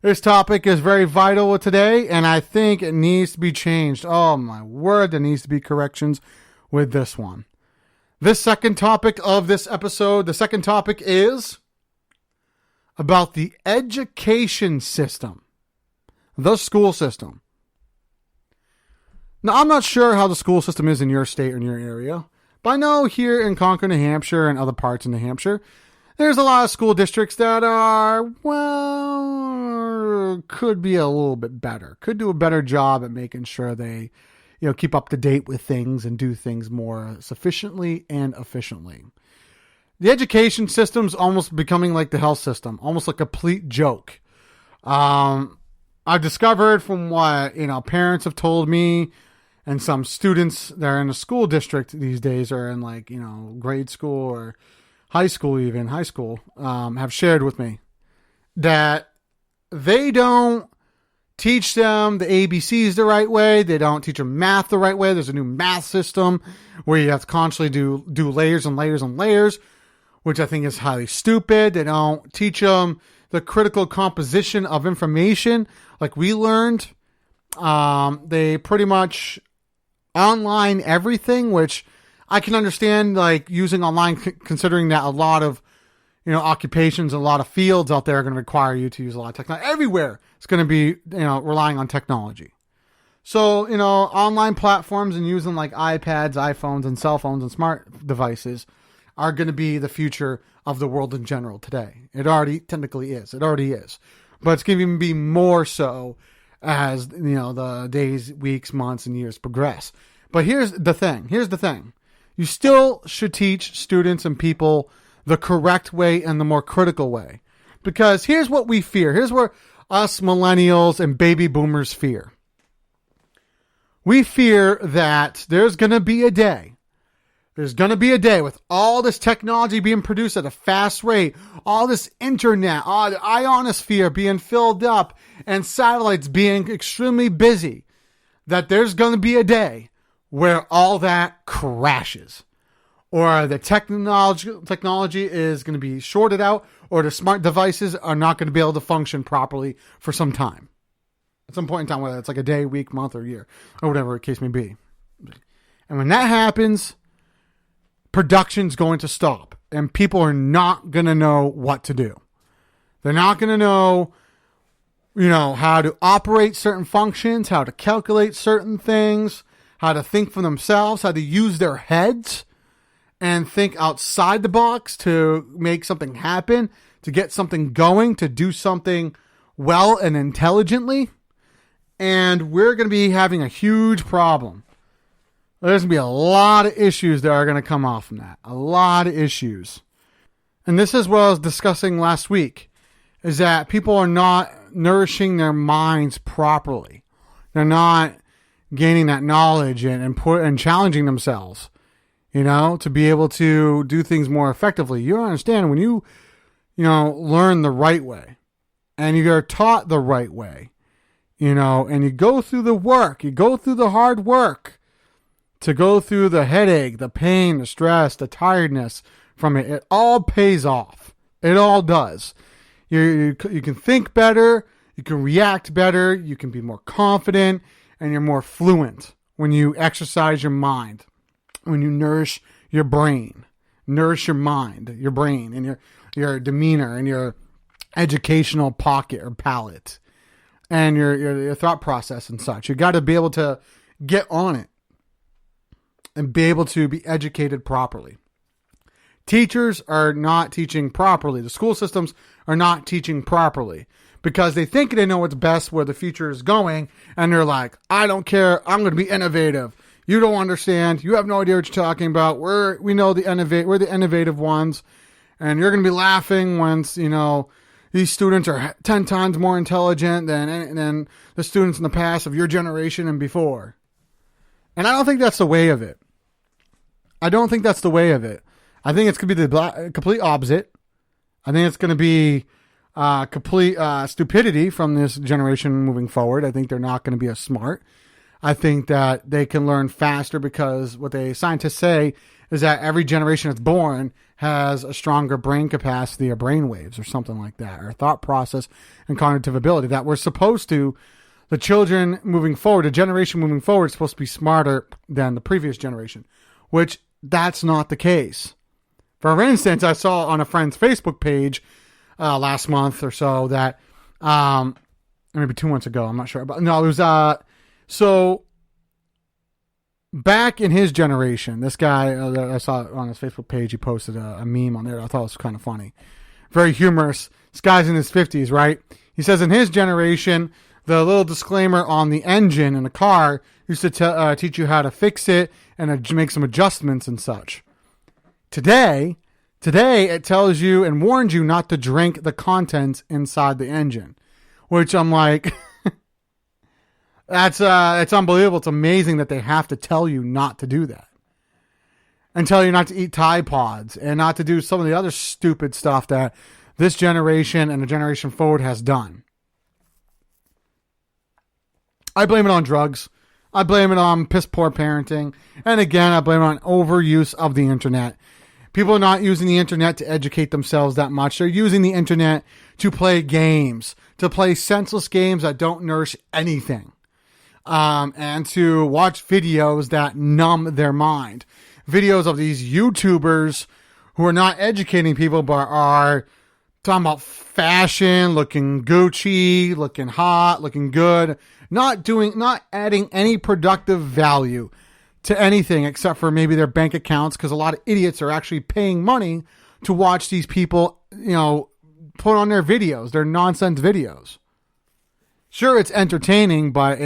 This topic is very vital today, and I think it needs to be changed. Oh my word, there needs to be corrections with this one. This second topic of this episode, the second topic is about the education system, the school system. Now, I'm not sure how the school system is in your state or in your area, But I know here in Concord, New Hampshire, and other parts of New Hampshire, there's a lot of school districts that are, well, could be a little bit better. Could do a better job at making sure they, keep up to date with things and do things more sufficiently and efficiently. The education system's almost becoming like the health system, almost a complete joke. I've discovered from what, parents have told me, and some students that are in a school district these days are in grade school or high school, have shared with me that they don't teach them the ABCs the right way. They don't teach them math the right way. There's a new math system where you have to constantly do layers and layers and layers, which I think is highly stupid. They don't teach them the critical composition of information like we learned. They pretty much online everything, which I can understand, using online, considering that a lot of, occupations, a lot of fields out there are going to require you to use a lot of technology. Everywhere it's going to be, relying on technology. So, online platforms and using iPads, iPhones, and cell phones and smart devices are going to be the future of the world in general today. It already technically is. It already is. But it's going to even be more so as, the days, weeks, months, and years progress. But here's the thing. You still should teach students and people the correct way and the more critical way. Because here's what we fear. Here's where us millennials and baby boomers fear. We fear that there's going to be a day. There's going to be a day with all this technology being produced at a fast rate, all this internet, all the ionosphere being filled up, and satellites being extremely busy, that there's going to be a day where all that crashes, or the technology is going to be shorted out, or the smart devices are not going to be able to function properly for some time. At some point in time, whether it's a day, week, month, or year, or whatever the case may be. And when that happens, production's going to stop, and people are not going to know what to do. They're not going to know, how to operate certain functions, how to calculate certain things, how to think for themselves, how to use their heads and think outside the box to make something happen, to get something going, to do something well and intelligently. And we're going to be having a huge problem. There's going to be a lot of issues that are going to come off from that. A lot of issues. And this is what I was discussing last week, is that people are not nourishing their minds properly. They're not gaining that knowledge and challenging themselves, to be able to do things more effectively. You don't understand when you learn the right way and you are taught the right way, and you go through the work, you go through the hard work to go through the headache, the pain, the stress, the tiredness from it. It all pays off. It all does. You can think better, you can react better, you can be more confident, and you're more fluent when you exercise your mind, when you nourish your brain, nourish your mind, your brain, and your demeanor, and your educational pocket or palate, and your thought process and such. You got to be able to get on it and be able to be educated properly. Teachers are not teaching properly. The school systems are not teaching properly because they think they know what's best where the future is going. And they're like, I don't care. I'm going to be innovative. You don't understand. You have no idea what you're talking about. We're the innovative ones. And you're going to be laughing once, these students are 10 times more intelligent than the students in the past of your generation and before. And I don't think that's the way of it. I think it's going to be the complete opposite. I think it's going to be complete stupidity from this generation moving forward. I think they're not going to be as smart. I think that they can learn faster because what the scientists say is that every generation that's born has a stronger brain capacity or brain waves or something like that, or thought process and cognitive ability that we're supposed to. The children moving forward, the generation moving forward is supposed to be smarter than the previous generation, which that's not the case. For instance, I saw on a friend's Facebook page last month or so that, maybe 2 months ago, I'm not sure. But no, it was, so back in his generation, this guy, I saw it on his Facebook page, he posted a meme on there. I thought it was kind of funny. Very humorous. This guy's in his 50s, right? He says in his generation, the little disclaimer on the engine in the car used to teach you how to fix it and make some adjustments and such. Today, it tells you and warns you not to drink the contents inside the engine, which I'm like, it's unbelievable. It's amazing that they have to tell you not to do that and tell you not to eat Tide Pods and not to do some of the other stupid stuff that this generation and the generation forward has done. I blame it on drugs. I blame it on piss poor parenting. And again, I blame it on overuse of the internet. People are not using the internet to educate themselves that much. They're using the internet to play games, to play senseless games that don't nourish anything. And to watch videos that numb their mind. Videos of these YouTubers who are not educating people, but are talking about fashion, looking Gucci, looking hot, looking good, not adding any productive value to anything except for maybe their bank accounts, because a lot of idiots are actually paying money to watch these people, put on their videos, their nonsense videos. Sure, it's entertaining, but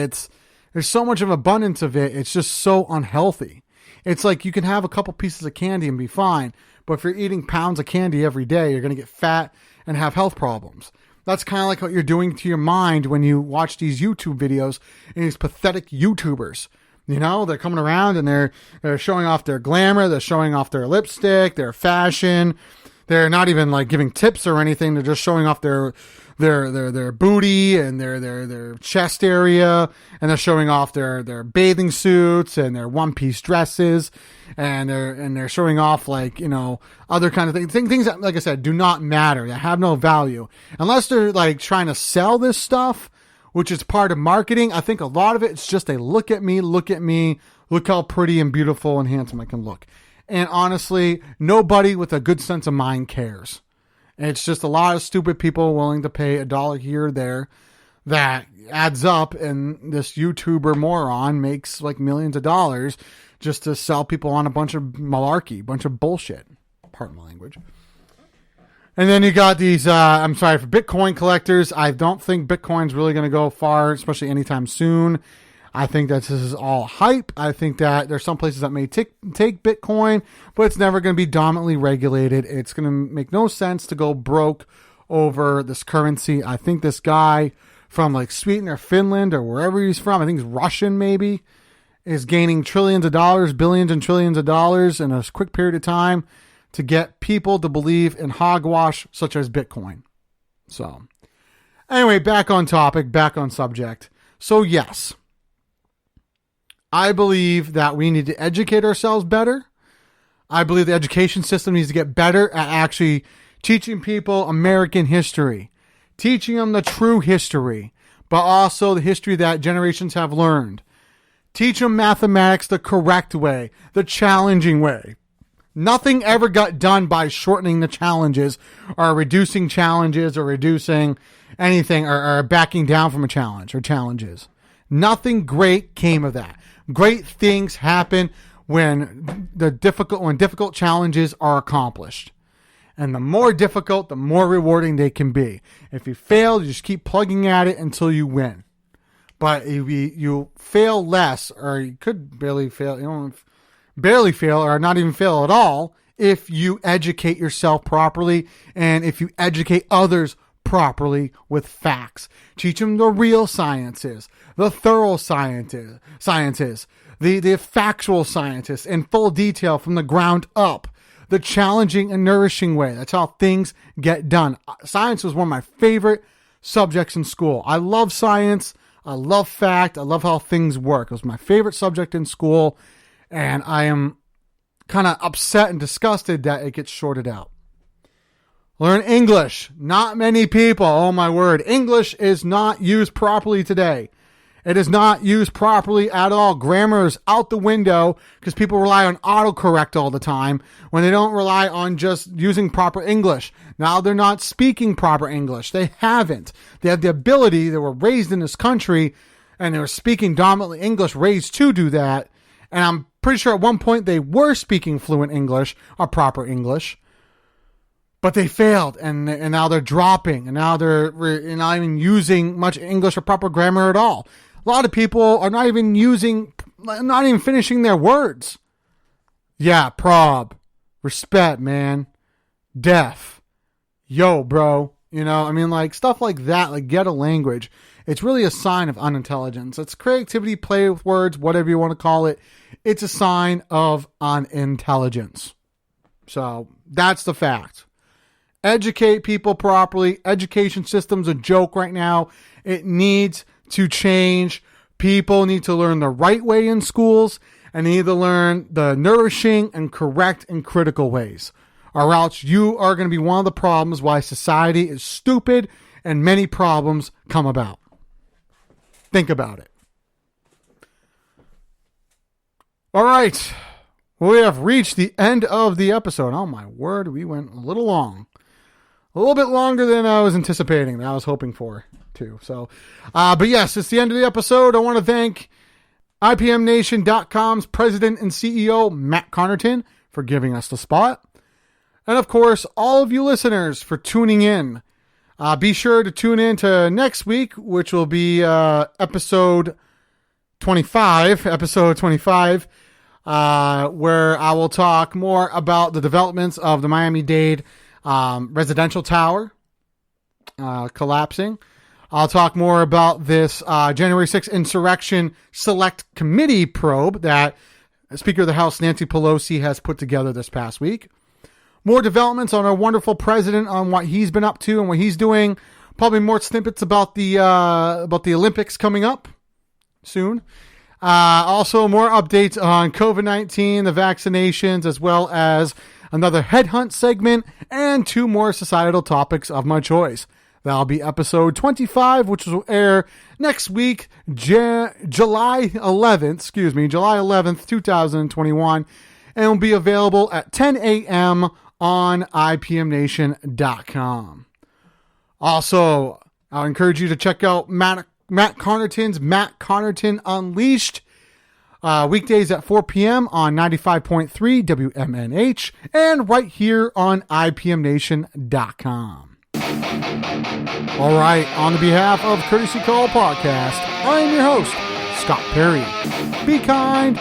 there's so much of abundance of it. It's just so unhealthy. It's like you can have a couple pieces of candy and be fine, but if you're eating pounds of candy every day, you're going to get fat and have health problems. That's kind of like what you're doing to your mind when you watch these YouTube videos and these pathetic YouTubers. They're coming around and they're showing off their glamour, they're showing off their lipstick, their fashion. They're not even like giving tips or anything. They're just showing off their booty and their chest area, and they're showing off their bathing suits and their one-piece dresses, and they're showing off other kind of things that, like I said, do not matter, that have no value unless they're like trying to sell this stuff, which is part of marketing. I think a lot of it's just a look at me, look how pretty and beautiful and handsome I can look. And honestly, nobody with a good sense of mind cares. It's just a lot of stupid people willing to pay $1 here or there that adds up, and this YouTuber moron makes like millions of dollars just to sell people on a bunch of malarkey, bunch of bullshit. Pardon my language. And then you got these, for Bitcoin collectors. I don't think Bitcoin's really going to go far, especially anytime soon. I think that this is all hype. I think that there's some places that may take Bitcoin, but it's never going to be dominantly regulated. It's going to make no sense to go broke over this currency. I think this guy from like Sweden or Finland or wherever he's from, I think he's Russian maybe, is gaining trillions of dollars, billions and trillions of dollars in a quick period of time to get people to believe in hogwash such as Bitcoin. So anyway, back on topic, back on subject. So yes, I believe that we need to educate ourselves better. I believe the education system needs to get better at actually teaching people American history, teaching them the true history, but also the history that generations have learned. Teach them mathematics the correct way, the challenging way. Nothing ever got done by shortening the challenges or reducing challenges or reducing anything or backing down from a challenge or challenges. Nothing great came of that. Great things happen when difficult challenges are accomplished. And the more difficult, the more rewarding they can be. If you fail, you just keep plugging at it until you win. But if you fail less, or you could barely fail, or not even fail at all, if you educate yourself properly and if you educate others properly with facts. Teach them the real sciences, the thorough sciences, the factual scientists in full detail from the ground up, the challenging and nourishing way. That's how things get done. Science was one of my favorite subjects in school. I love science. I love fact. I love how things work. It was my favorite subject in school, and I am kind of upset and disgusted that it gets shorted out. Learn English. Not many people. Oh my word. English is not used properly today. It is not used properly at all. Grammar is out the window because people rely on autocorrect all the time when they don't rely on just using proper English. Now they're not speaking proper English. They haven't. They have the ability. They were raised in this country and they were speaking dominantly English, raised to do that. And I'm pretty sure at one point they were speaking fluent English or proper English, but they failed, and now they're dropping, and now they're not even using much English or proper grammar at all. A lot of people are not even finishing their words. Yeah, prob, respect, man, def, yo, bro. You know, I mean, like, stuff like that, like, get a language. It's really a sign of unintelligence. It's creativity, play with words, whatever you want to call it. It's a sign of unintelligence. So, that's the fact. Educate people properly. Education system's a joke right now. It needs to change. People need to learn the right way in schools, and they need to learn the nourishing and correct and critical ways. Or else you are going to be one of the problems why society is stupid and many problems come about. Think about it. All right. We have reached the end of the episode. Oh my word, we went a little long. A little bit longer than I was anticipating, that I was hoping for too. So, but yes, it's the end of the episode. I want to thank IPMNation.com's president and CEO, Matt Connerton, for giving us the spot. And of course, all of you listeners for tuning in. Be sure to tune in to next week, which will be episode 25, where I will talk more about the developments of the Miami-Dade residential tower collapsing. I'll talk more about this January 6th insurrection select committee probe that Speaker of the House Nancy Pelosi has put together this past week. More developments on our wonderful president, on what he's been up to and what he's doing. Probably more snippets about the Olympics coming up soon. Also, more updates on COVID-19, the vaccinations, as well as another headhunt segment and 2 more societal topics of my choice. That'll be episode 25, which will air next week, July 11th, 2021, and will be available at 10 a.m. on IPMNation.com. Also, I'll encourage you to check out Matt Connerton's Matt Connerton Unleashed, weekdays at 4 p.m. on 95.3 WMNH, and right here on IPMNation.com. All right, on the behalf of Courtesy Call Podcast, I am your host, Scott Perry. Be kind,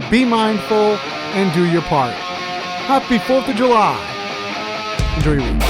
be mindful, and do your part. Happy 4th of July. Enjoy your week.